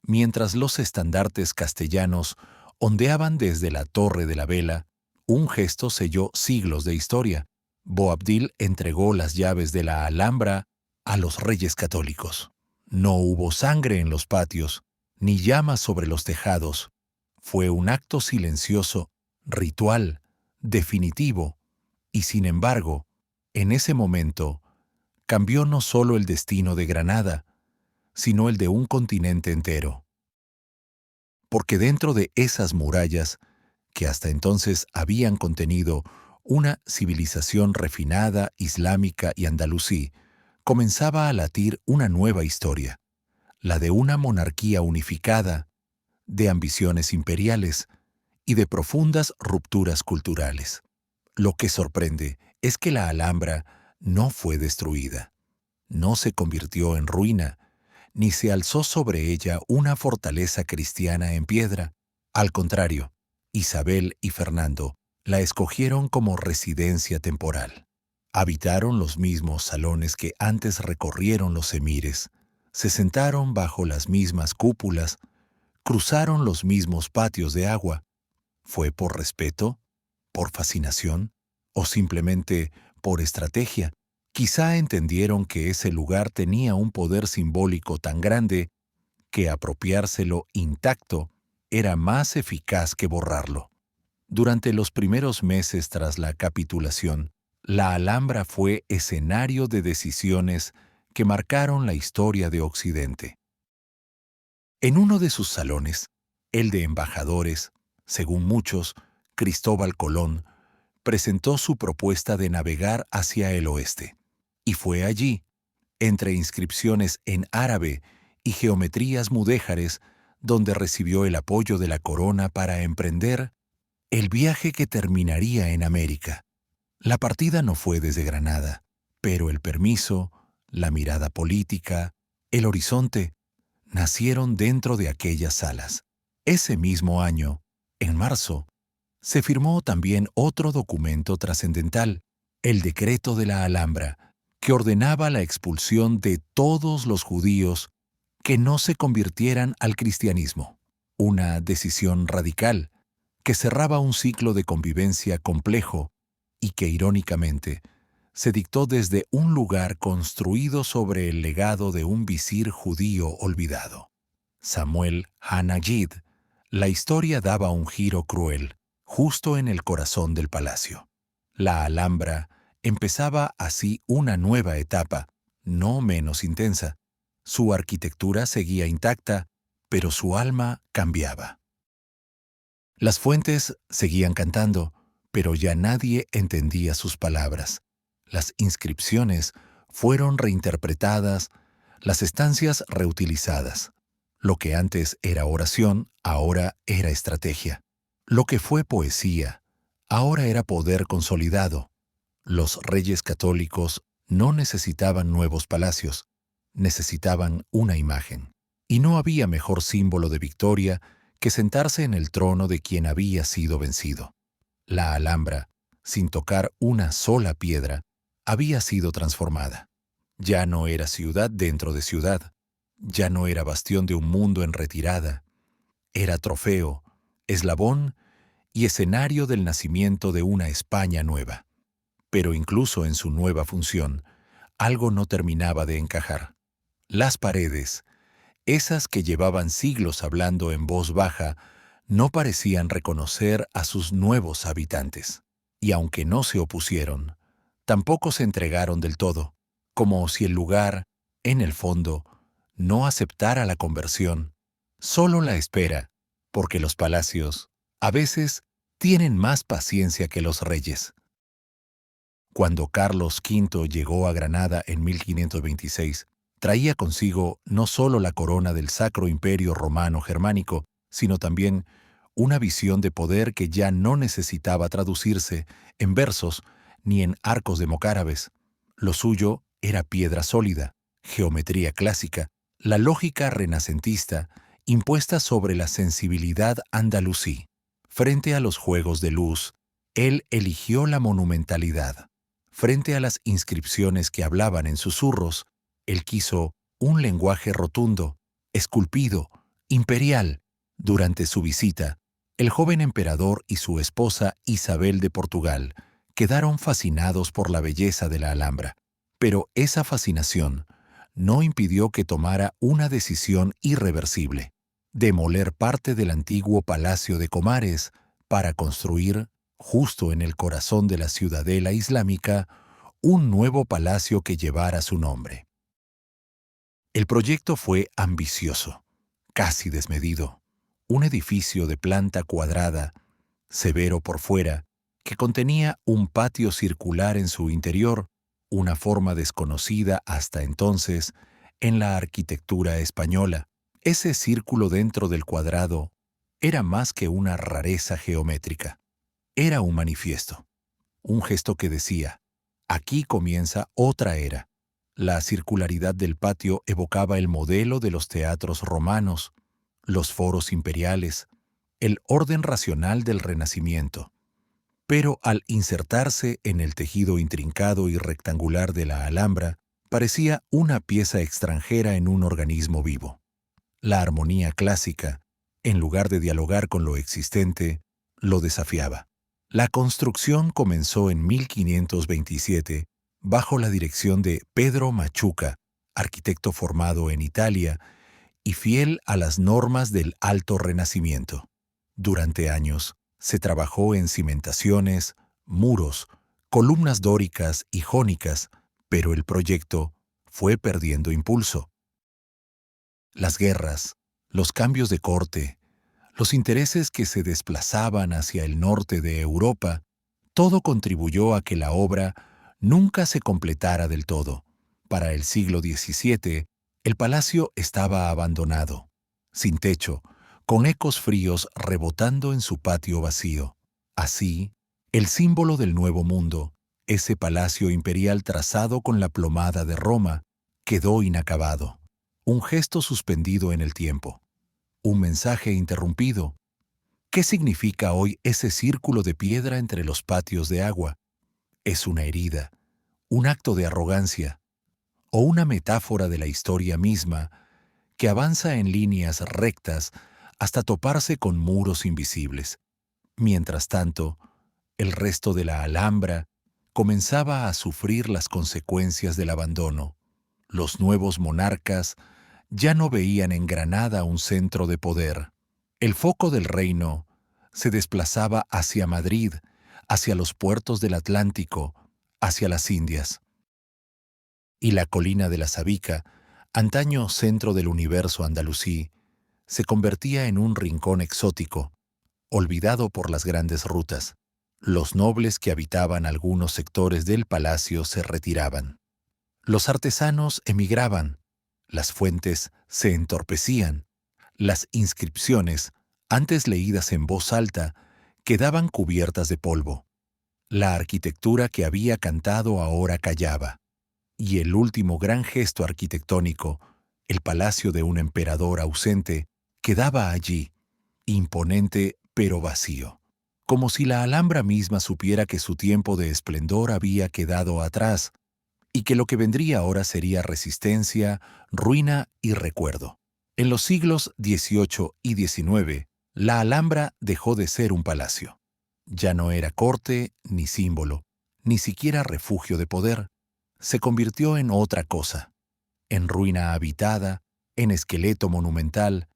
mientras los estandartes castellanos ondeaban desde la Torre de la Vela, un gesto selló siglos de historia. Boabdil entregó las llaves de la Alhambra a los reyes católicos. No hubo sangre en los patios, ni llamas sobre los tejados. Fue un acto silencioso, ritual, definitivo, y sin embargo, en ese momento, cambió no solo el destino de Granada, sino el de un continente entero. Porque dentro de esas murallas, que hasta entonces habían contenido una civilización refinada, islámica y andalusí, comenzaba a latir una nueva historia, la de una monarquía unificada, de ambiciones imperiales y de profundas rupturas culturales. Lo que sorprende es que la Alhambra no fue destruida, no se convirtió en ruina, ni se alzó sobre ella una fortaleza cristiana en piedra. Al contrario, Isabel y Fernando la escogieron como residencia temporal. Habitaron los mismos salones que antes recorrieron los emires, se sentaron bajo las mismas cúpulas, cruzaron los mismos patios de agua. ¿Fue por respeto? ¿Por fascinación? ¿O simplemente por estrategia? Quizá entendieron que ese lugar tenía un poder simbólico tan grande que apropiárselo intacto era más eficaz que borrarlo. Durante los primeros meses tras la capitulación, la Alhambra fue escenario de decisiones que marcaron la historia de Occidente. En uno de sus salones, el de embajadores, según muchos, Cristóbal Colón, presentó su propuesta de navegar hacia el oeste. Y fue allí, entre inscripciones en árabe y geometrías mudéjares, donde recibió el apoyo de la corona para emprender el viaje que terminaría en América. La partida no fue desde Granada, pero el permiso, la mirada política, el horizonte, nacieron dentro de aquellas salas. Ese mismo año, en marzo, se firmó también otro documento trascendental, el Decreto de la Alhambra, que ordenaba la expulsión de todos los judíos que no se convirtieran al cristianismo. Una decisión radical que cerraba un ciclo de convivencia complejo y que, irónicamente, se dictó desde un lugar construido sobre el legado de un visir judío olvidado. Samuel Hanagid, la historia daba un giro cruel, justo en el corazón del palacio. La Alhambra empezaba así una nueva etapa, no menos intensa. Su arquitectura seguía intacta, pero su alma cambiaba. Las fuentes seguían cantando, pero ya nadie entendía sus palabras. Las inscripciones fueron reinterpretadas, las estancias reutilizadas. Lo que antes era oración, ahora era estrategia. Lo que fue poesía, ahora era poder consolidado. Los reyes católicos no necesitaban nuevos palacios, necesitaban una imagen. Y no había mejor símbolo de victoria que sentarse en el trono de quien había sido vencido. La Alhambra, sin tocar una sola piedra, había sido transformada. Ya no era ciudad dentro de ciudad, ya no era bastión de un mundo en retirada, era trofeo, eslabón y escenario del nacimiento de una España nueva. Pero incluso en su nueva función, algo no terminaba de encajar. Las paredes, esas que llevaban siglos hablando en voz baja, no parecían reconocer a sus nuevos habitantes. Y aunque no se opusieron, tampoco se entregaron del todo, como si el lugar, en el fondo, no aceptara la conversión, solo la espera, porque los palacios, a veces, tienen más paciencia que los reyes. Cuando Carlos V llegó a Granada en 1526, traía consigo no solo la corona del Sacro Imperio Romano Germánico, sino también una visión de poder que ya no necesitaba traducirse en versos ni en arcos de mocárabes. Lo suyo era piedra sólida, geometría clásica, la lógica renacentista impuesta sobre la sensibilidad andalusí. Frente a los juegos de luz, él eligió la monumentalidad. Frente a las inscripciones que hablaban en susurros, él quiso un lenguaje rotundo, esculpido, imperial. Durante su visita, el joven emperador y su esposa Isabel de Portugal quedaron fascinados por la belleza de la Alhambra. Pero esa fascinación no impidió que tomara una decisión irreversible: demoler parte del antiguo Palacio de Comares para construir, justo en el corazón de la ciudadela islámica, un nuevo palacio que llevara su nombre. El proyecto fue ambicioso, casi desmedido. Un edificio de planta cuadrada, severo por fuera, que contenía un patio circular en su interior, una forma desconocida hasta entonces en la arquitectura española. Ese círculo dentro del cuadrado era más que una rareza geométrica. Era un manifiesto, un gesto que decía: aquí comienza otra era. La circularidad del patio evocaba el modelo de los teatros romanos, los foros imperiales, el orden racional del Renacimiento. Pero al insertarse en el tejido intrincado y rectangular de la Alhambra, parecía una pieza extranjera en un organismo vivo. La armonía clásica, en lugar de dialogar con lo existente, lo desafiaba. La construcción comenzó en 1527, bajo la dirección de Pedro Machuca, arquitecto formado en Italia, y fiel a las normas del Alto Renacimiento. Durante años, se trabajó en cimentaciones, muros, columnas dóricas y jónicas, pero el proyecto fue perdiendo impulso. Las guerras, los cambios de corte, los intereses que se desplazaban hacia el norte de Europa, todo contribuyó a que la obra nunca se completara del todo. Para el siglo XVII, el palacio estaba abandonado, sin techo, con ecos fríos rebotando en su patio vacío. Así, el símbolo del Nuevo Mundo, ese palacio imperial trazado con la plomada de Roma, quedó inacabado. Un gesto suspendido en el tiempo. Un mensaje interrumpido. ¿Qué significa hoy ese círculo de piedra entre los patios de agua? ¿Es una herida, un acto de arrogancia o una metáfora de la historia misma que avanza en líneas rectas hasta toparse con muros invisibles? Mientras tanto, el resto de la Alhambra comenzaba a sufrir las consecuencias del abandono. Los nuevos monarcas ya no veían en Granada un centro de poder. El foco del reino se desplazaba hacia Madrid, hacia los puertos del Atlántico, hacia las Indias. Y la colina de la Sabica, antaño centro del universo andalusí, se convertía en un rincón exótico, olvidado por las grandes rutas. Los nobles que habitaban algunos sectores del palacio se retiraban. Los artesanos emigraban. Las fuentes se entorpecían. Las inscripciones, antes leídas en voz alta, quedaban cubiertas de polvo. La arquitectura que había cantado ahora callaba. Y el último gran gesto arquitectónico, el palacio de un emperador ausente, quedaba allí, imponente pero vacío, como si la Alhambra misma supiera que su tiempo de esplendor había quedado atrás y que lo que vendría ahora sería resistencia, ruina y recuerdo. En los siglos XVIII y XIX, la Alhambra dejó de ser un palacio. Ya no era corte ni símbolo, ni siquiera refugio de poder. Se convirtió en otra cosa, en ruina habitada, en esqueleto monumental,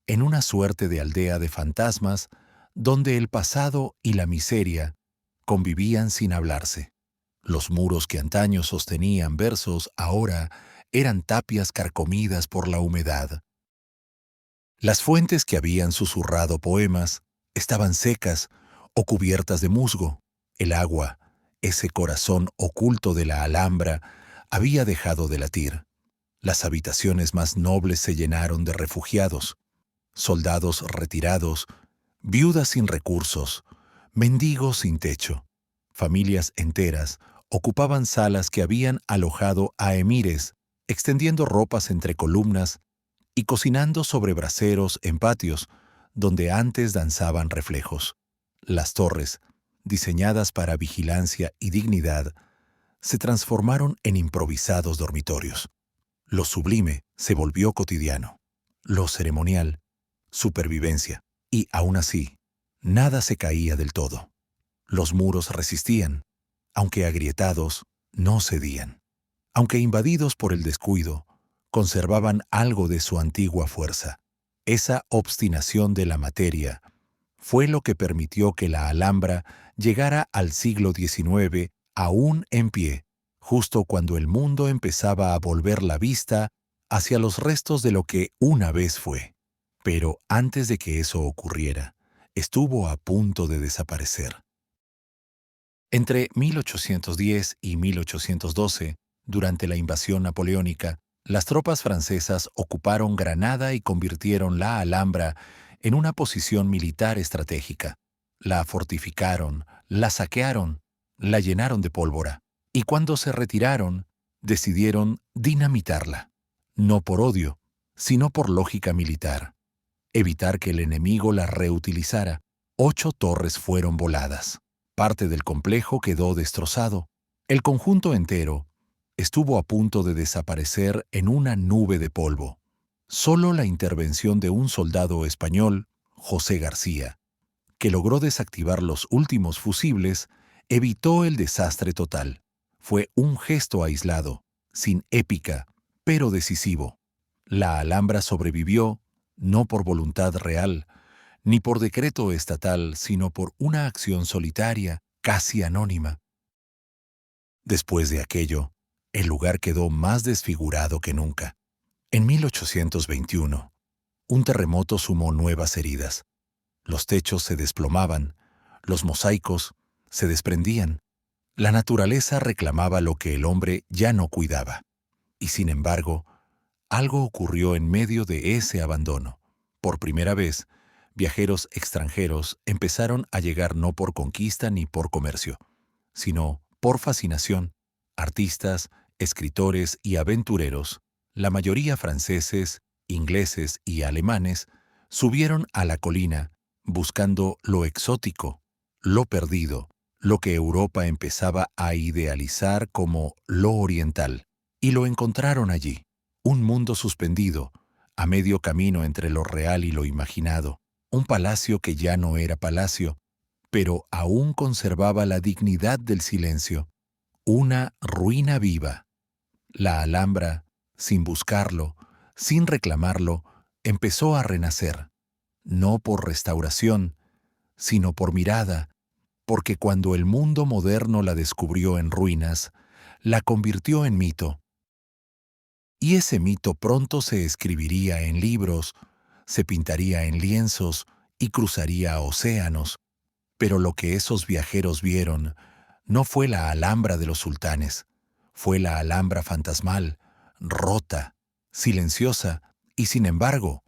en una suerte de aldea de fantasmas donde el pasado y la miseria convivían sin hablarse. Los muros que antaño sostenían versos ahora eran tapias carcomidas por la humedad. Las fuentes que habían susurrado poemas estaban secas o cubiertas de musgo. El agua, ese corazón oculto de la Alhambra, había dejado de latir. Las habitaciones más nobles se llenaron de refugiados, soldados retirados, viudas sin recursos, mendigos sin techo. Familias enteras ocupaban salas que habían alojado a emires, extendiendo ropas entre columnas y cocinando sobre braseros en patios, donde antes danzaban reflejos. Las torres, diseñadas para vigilancia y dignidad, se transformaron en improvisados dormitorios. Lo sublime se volvió cotidiano. Lo ceremonial, supervivencia. Y aún así, nada se caía del todo. Los muros resistían, aunque agrietados, no cedían. Aunque invadidos por el descuido, conservaban algo de su antigua fuerza. Esa obstinación de la materia fue lo que permitió que la Alhambra llegara al siglo XIX aún en pie, justo cuando el mundo empezaba a volver la vista hacia los restos de lo que una vez fue. Pero antes de que eso ocurriera, estuvo a punto de desaparecer. Entre 1810 y 1812, durante la invasión napoleónica, las tropas francesas ocuparon Granada y convirtieron la Alhambra en una posición militar estratégica. La fortificaron, la saquearon, la llenaron de pólvora, y cuando se retiraron, decidieron dinamitarla, no por odio, sino por lógica militar. Evitar que el enemigo la reutilizara. 8 torres fueron voladas. Parte del complejo quedó destrozado. El conjunto entero estuvo a punto de desaparecer en una nube de polvo. Solo la intervención de un soldado español, José García, que logró desactivar los últimos fusibles, evitó el desastre total. Fue un gesto aislado, sin épica, pero decisivo. La Alhambra sobrevivió no por voluntad real, ni por decreto estatal, sino por una acción solitaria, casi anónima. Después de aquello, el lugar quedó más desfigurado que nunca. En 1821, un terremoto sumó nuevas heridas. Los techos se desplomaban, los mosaicos se desprendían. La naturaleza reclamaba lo que el hombre ya no cuidaba. Y sin embargo, algo ocurrió en medio de ese abandono. Por primera vez, viajeros extranjeros empezaron a llegar no por conquista ni por comercio, sino por fascinación. Artistas, escritores y aventureros, la mayoría franceses, ingleses y alemanes, subieron a la colina buscando lo exótico, lo perdido, lo que Europa empezaba a idealizar como lo oriental, y lo encontraron allí, un mundo suspendido, a medio camino entre lo real y lo imaginado, un palacio que ya no era palacio, pero aún conservaba la dignidad del silencio, una ruina viva. La Alhambra, sin buscarlo, sin reclamarlo, empezó a renacer, no por restauración, sino por mirada, porque cuando el mundo moderno la descubrió en ruinas, la convirtió en mito. Y ese mito pronto se escribiría en libros, se pintaría en lienzos y cruzaría océanos. Pero lo que esos viajeros vieron no fue la Alhambra de los sultanes, fue la Alhambra fantasmal, rota, silenciosa y, sin embargo,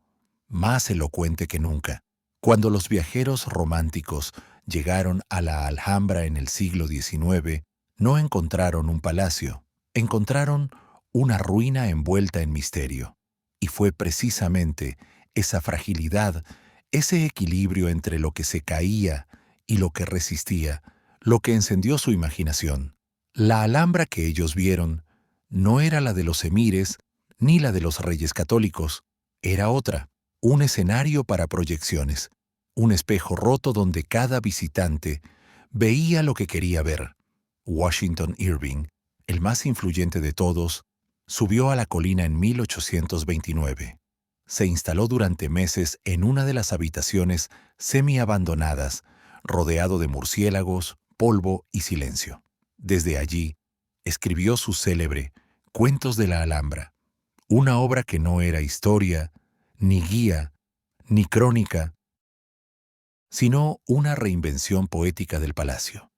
más elocuente que nunca. Cuando los viajeros románticos llegaron a la Alhambra en el siglo XIX, no encontraron un palacio, encontraron una ruina envuelta en misterio. Y fue precisamente esa fragilidad, ese equilibrio entre lo que se caía y lo que resistía, lo que encendió su imaginación. La Alhambra que ellos vieron no era la de los emires ni la de los reyes católicos, era otra, un escenario para proyecciones, un espejo roto donde cada visitante veía lo que quería ver. Washington Irving, el más influyente de todos, subió a la colina en 1829. Se instaló durante meses en una de las habitaciones semi-abandonadas, rodeado de murciélagos, polvo y silencio. Desde allí, escribió su célebre Cuentos de la Alhambra, una obra que no era historia, ni guía, ni crónica, sino una reinvención poética del palacio.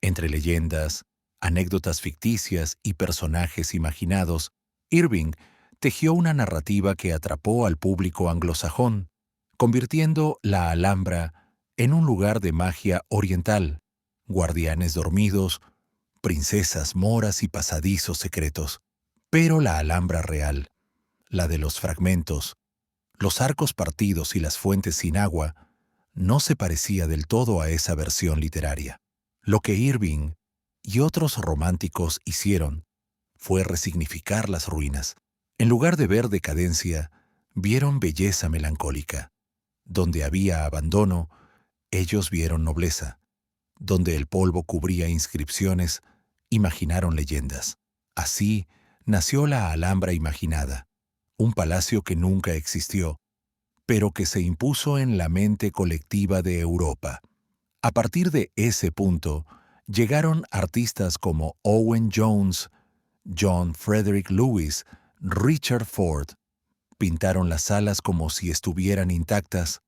Entre leyendas, anécdotas ficticias y personajes imaginados, Irving tejió una narrativa que atrapó al público anglosajón, convirtiendo la Alhambra en un lugar de magia oriental, guardianes dormidos, princesas moras y pasadizos secretos. Pero la Alhambra real, la de los fragmentos, los arcos partidos y las fuentes sin agua, no se parecía del todo a esa versión literaria. Lo que Irving y otros románticos hicieron fue resignificar las ruinas. En lugar de ver decadencia, vieron belleza melancólica. Donde había abandono, ellos vieron nobleza. Donde el polvo cubría inscripciones, imaginaron leyendas. Así nació la Alhambra imaginada, un palacio que nunca existió, pero que se impuso en la mente colectiva de Europa. A partir de ese punto, llegaron artistas como Owen Jones, John Frederick Lewis, Richard Ford. Pintaron las salas como si estuvieran intactas,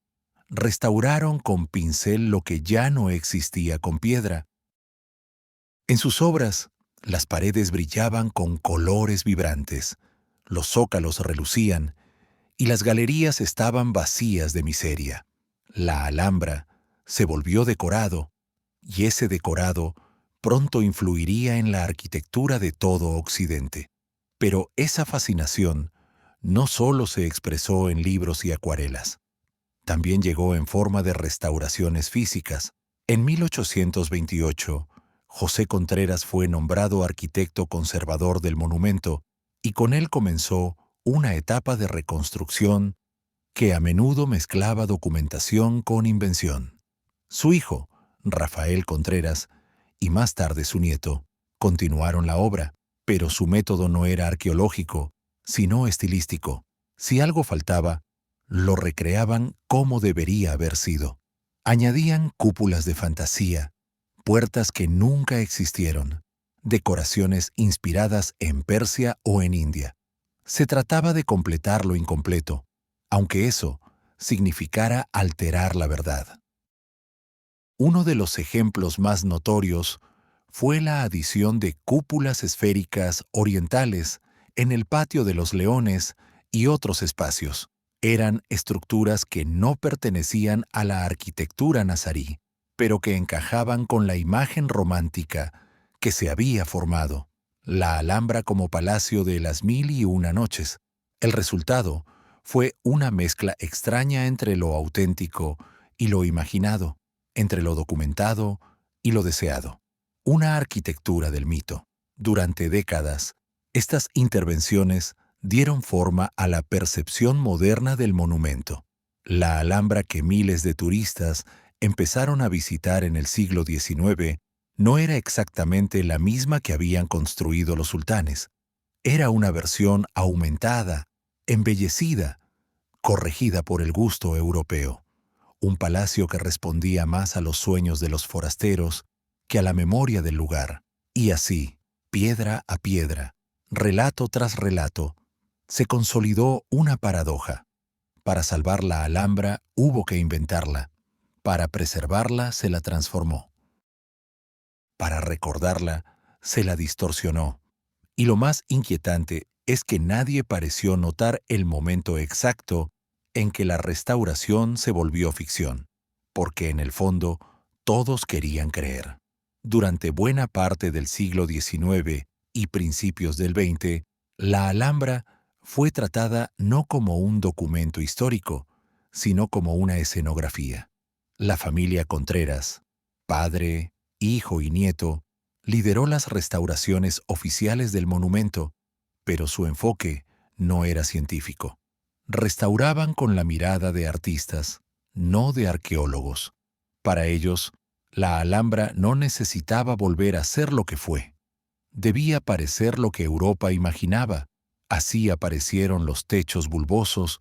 restauraron con pincel lo que ya no existía con piedra. En sus obras, las paredes brillaban con colores vibrantes, los zócalos relucían y las galerías estaban vacías de miseria. La Alhambra se volvió decorado, y ese decorado pronto influiría en la arquitectura de todo Occidente. Pero esa fascinación no solo se expresó en libros y acuarelas, también llegó en forma de restauraciones físicas. En 1828, José Contreras fue nombrado arquitecto conservador del monumento, y con él comenzó una etapa de reconstrucción que a menudo mezclaba documentación con invención. Su hijo, Rafael Contreras, y más tarde su nieto, continuaron la obra, pero su método no era arqueológico, sino estilístico. Si algo faltaba, lo recreaban como debería haber sido. Añadían cúpulas de fantasía, puertas que nunca existieron, decoraciones inspiradas en Persia o en India. Se trataba de completar lo incompleto, aunque eso significara alterar la verdad. Uno de los ejemplos más notorios fue la adición de cúpulas esféricas orientales en el Patio de los Leones y otros espacios. Eran estructuras que no pertenecían a la arquitectura nazarí, pero que encajaban con la imagen romántica que se había formado. La Alhambra como palacio de las mil y una noches. El resultado fue una mezcla extraña entre lo auténtico y lo imaginado, entre lo documentado y lo deseado. Una arquitectura del mito. Durante décadas, estas intervenciones dieron forma a la percepción moderna del monumento. La Alhambra que miles de turistas empezaron a visitar en el siglo XIX no era exactamente la misma que habían construido los sultanes. Era una versión aumentada, embellecida, corregida por el gusto europeo. Un palacio que respondía más a los sueños de los forasteros que a la memoria del lugar. Y así, piedra a piedra, relato tras relato, se consolidó una paradoja. Para salvar la Alhambra hubo que inventarla. Para preservarla se la transformó. Para recordarla se la distorsionó. Y lo más inquietante es que nadie pareció notar el momento exacto en que la restauración se volvió ficción, porque en el fondo todos querían creer. Durante buena parte del siglo XIX y principios del XX, la Alhambra fue tratada no como un documento histórico, sino como una escenografía. La familia Contreras, padre, hijo y nieto, lideró las restauraciones oficiales del monumento, pero su enfoque no era científico. Restauraban con la mirada de artistas, no de arqueólogos. Para ellos, la Alhambra no necesitaba volver a ser lo que fue. Debía parecer lo que Europa imaginaba. Así aparecieron los techos bulbosos,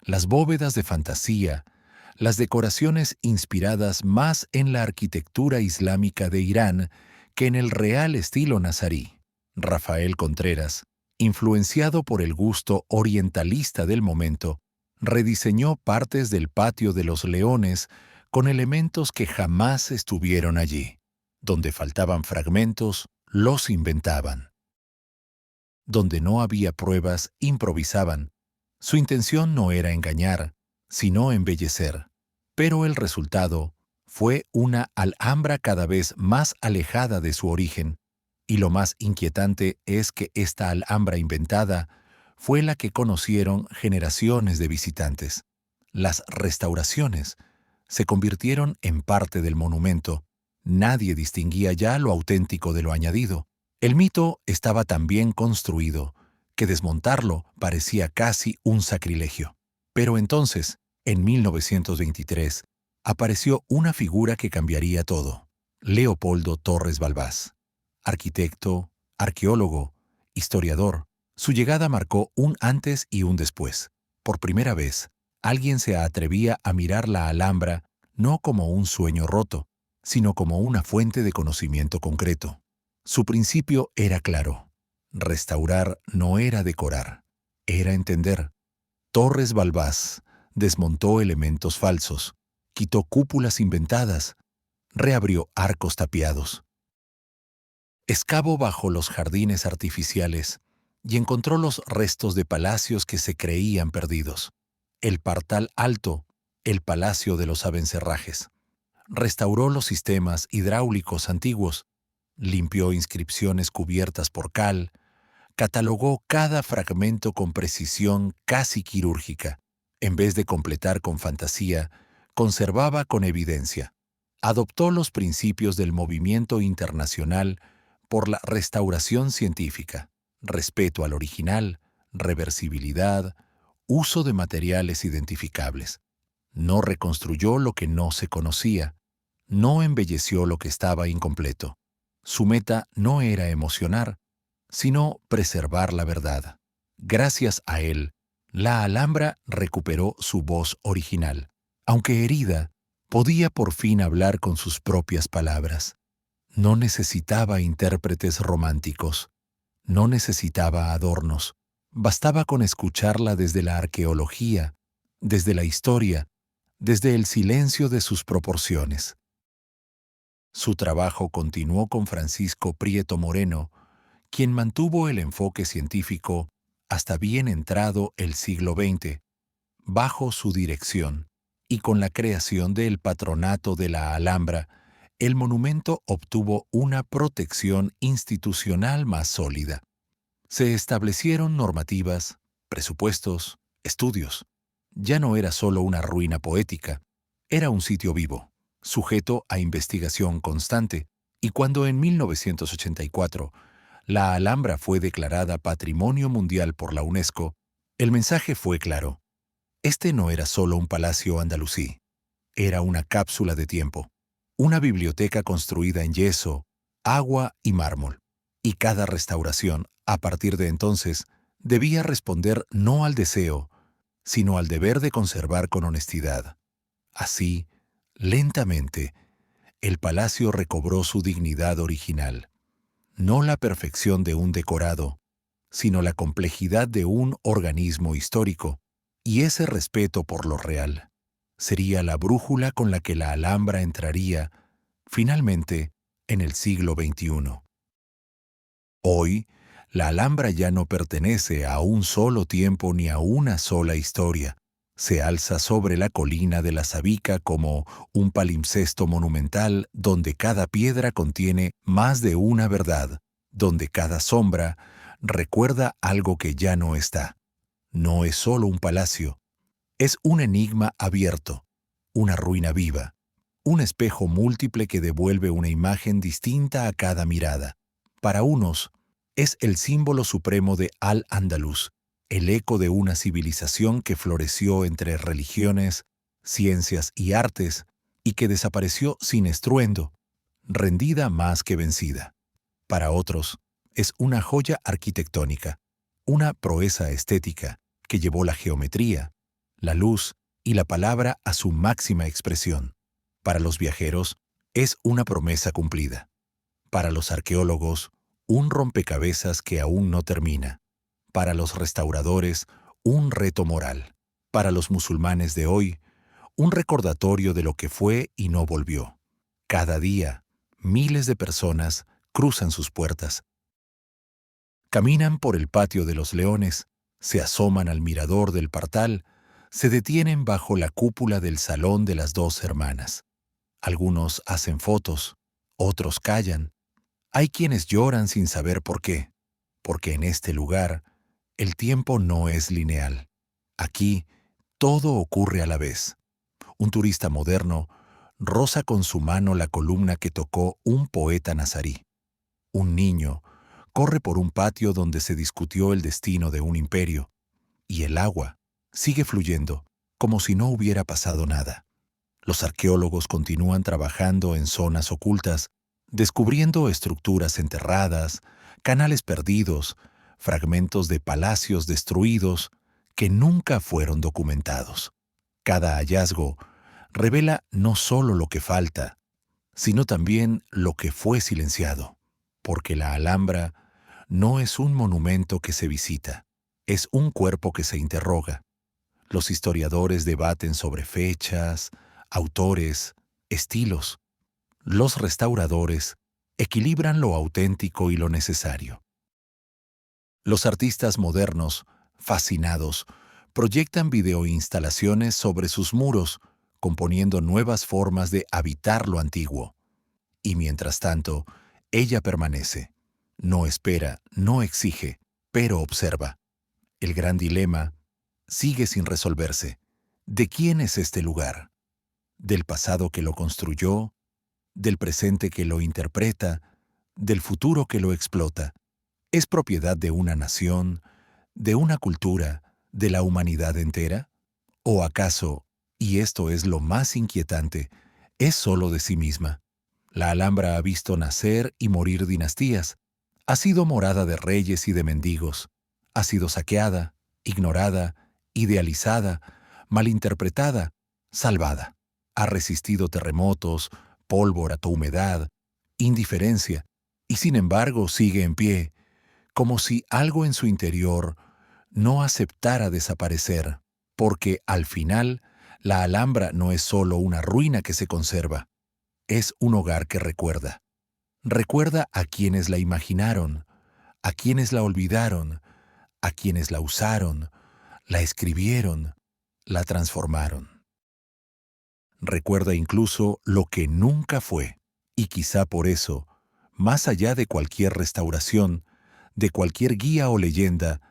las bóvedas de fantasía, las decoraciones inspiradas más en la arquitectura islámica de Irán que en el real estilo nazarí. Rafael Contreras, influenciado por el gusto orientalista del momento, rediseñó partes del Patio de los Leones con elementos que jamás estuvieron allí. Donde faltaban fragmentos, los inventaban. Donde no había pruebas, improvisaban. Su intención no era engañar, sino embellecer. Pero el resultado fue una Alhambra cada vez más alejada de su origen. Y lo más inquietante es que esta Alhambra inventada fue la que conocieron generaciones de visitantes. Las restauraciones se convirtieron en parte del monumento. Nadie distinguía ya lo auténtico de lo añadido. El mito estaba tan bien construido que desmontarlo parecía casi un sacrilegio. Pero entonces, en 1923, apareció una figura que cambiaría todo. Leopoldo Torres Balbás. Arquitecto, arqueólogo, historiador, su llegada marcó un antes y un después. Por primera vez, alguien se atrevía a mirar la Alhambra no como un sueño roto, sino como una fuente de conocimiento concreto. Su principio era claro. Restaurar no era decorar, era entender. Torres Balbás desmontó elementos falsos, quitó cúpulas inventadas, reabrió arcos tapiados. Excavó bajo los jardines artificiales y encontró los restos de palacios que se creían perdidos. El Partal Alto, el Palacio de los Abencerrajes. Restauró los sistemas hidráulicos antiguos, limpió inscripciones cubiertas por cal, catalogó cada fragmento con precisión casi quirúrgica. En vez de completar con fantasía, conservaba con evidencia. Adoptó los principios del movimiento internacional por la restauración científica, respeto al original, reversibilidad, uso de materiales identificables. No reconstruyó lo que no se conocía, no embelleció lo que estaba incompleto. Su meta no era emocionar, sino preservar la verdad. Gracias a él, La Alhambra recuperó su voz original. Aunque herida, podía por fin hablar con sus propias palabras. No necesitaba intérpretes románticos, no necesitaba adornos. Bastaba con escucharla desde la arqueología, desde la historia, desde el silencio de sus proporciones. Su trabajo continuó con Francisco Prieto Moreno, quien mantuvo el enfoque científico hasta bien entrado el siglo XX, bajo su dirección, y con la creación del Patronato de la Alhambra, el monumento obtuvo una protección institucional más sólida. Se establecieron normativas, presupuestos, estudios. Ya no era solo una ruina poética, era un sitio vivo, sujeto a investigación constante, y cuando en 1984 la Alhambra fue declarada Patrimonio Mundial por la UNESCO, el mensaje fue claro. Este no era solo un palacio andalusí, era una cápsula de tiempo, una biblioteca construida en yeso, agua y mármol. Y cada restauración, a partir de entonces, debía responder no al deseo, sino al deber de conservar con honestidad. Así, lentamente, el palacio recobró su dignidad original, no la perfección de un decorado, sino la complejidad de un organismo histórico, y ese respeto por lo real sería la brújula con la que la Alhambra entraría, finalmente, en el siglo XXI. Hoy, la Alhambra ya no pertenece a un solo tiempo ni a una sola historia. Se alza sobre la colina de la Sabica como un palimpsesto monumental donde cada piedra contiene más de una verdad, donde cada sombra recuerda algo que ya no está. No es solo un palacio, es un enigma abierto, una ruina viva, un espejo múltiple que devuelve una imagen distinta a cada mirada. Para unos, es el símbolo supremo de Al-Ándalus, el eco de una civilización que floreció entre religiones, ciencias y artes y que desapareció sin estruendo, rendida más que vencida. Para otros, es una joya arquitectónica, una proeza estética que llevó la geometría, la luz y la palabra a su máxima expresión. Para los viajeros, es una promesa cumplida. Para los arqueólogos, un rompecabezas que aún no termina. Para los restauradores, un reto moral. Para los musulmanes de hoy, un recordatorio de lo que fue y no volvió. Cada día, miles de personas cruzan sus puertas. Caminan por el patio de los leones, se asoman al mirador del Partal, se detienen bajo la cúpula del Salón de las Dos Hermanas. Algunos hacen fotos, otros callan. Hay quienes lloran sin saber por qué, porque en este lugar el tiempo no es lineal. Aquí todo ocurre a la vez. Un turista moderno roza con su mano la columna que tocó un poeta nazarí. Un niño corre por un patio donde se discutió el destino de un imperio, y el agua sigue fluyendo como si no hubiera pasado nada. Los arqueólogos continúan trabajando en zonas ocultas, descubriendo estructuras enterradas, canales perdidos, fragmentos de palacios destruidos que nunca fueron documentados. Cada hallazgo revela no solo lo que falta, sino también lo que fue silenciado, porque la Alhambra no es un monumento que se visita, es un cuerpo que se interroga. Los historiadores debaten sobre fechas, autores, estilos. Los restauradores equilibran lo auténtico y lo necesario. Los artistas modernos, fascinados, proyectan videoinstalaciones sobre sus muros, componiendo nuevas formas de habitar lo antiguo. Y mientras tanto, ella permanece. No espera, no exige, pero observa. El gran dilema sigue sin resolverse. ¿De quién es este lugar? ¿Del pasado que lo construyó? ¿Del presente que lo interpreta? ¿Del futuro que lo explota? ¿Es propiedad de una nación, de una cultura, de la humanidad entera? ¿O acaso, y esto es lo más inquietante, es solo de sí misma? La Alhambra ha visto nacer y morir dinastías. Ha sido morada de reyes y de mendigos. Ha sido saqueada, ignorada idealizada, malinterpretada, salvada. Ha resistido terremotos, pólvora, humedad, indiferencia, y sin embargo sigue en pie, como si algo en su interior no aceptara desaparecer, porque al final la Alhambra no es solo una ruina que se conserva, es un hogar que recuerda. Recuerda a quienes la imaginaron, a quienes la olvidaron, a quienes la usaron, la escribieron, la transformaron. Recuerda incluso lo que nunca fue, y quizá por eso, más allá de cualquier restauración, de cualquier guía o leyenda,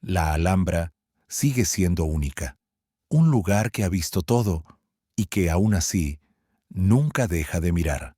la Alhambra sigue siendo única. Un lugar que ha visto todo y que aún así nunca deja de mirar.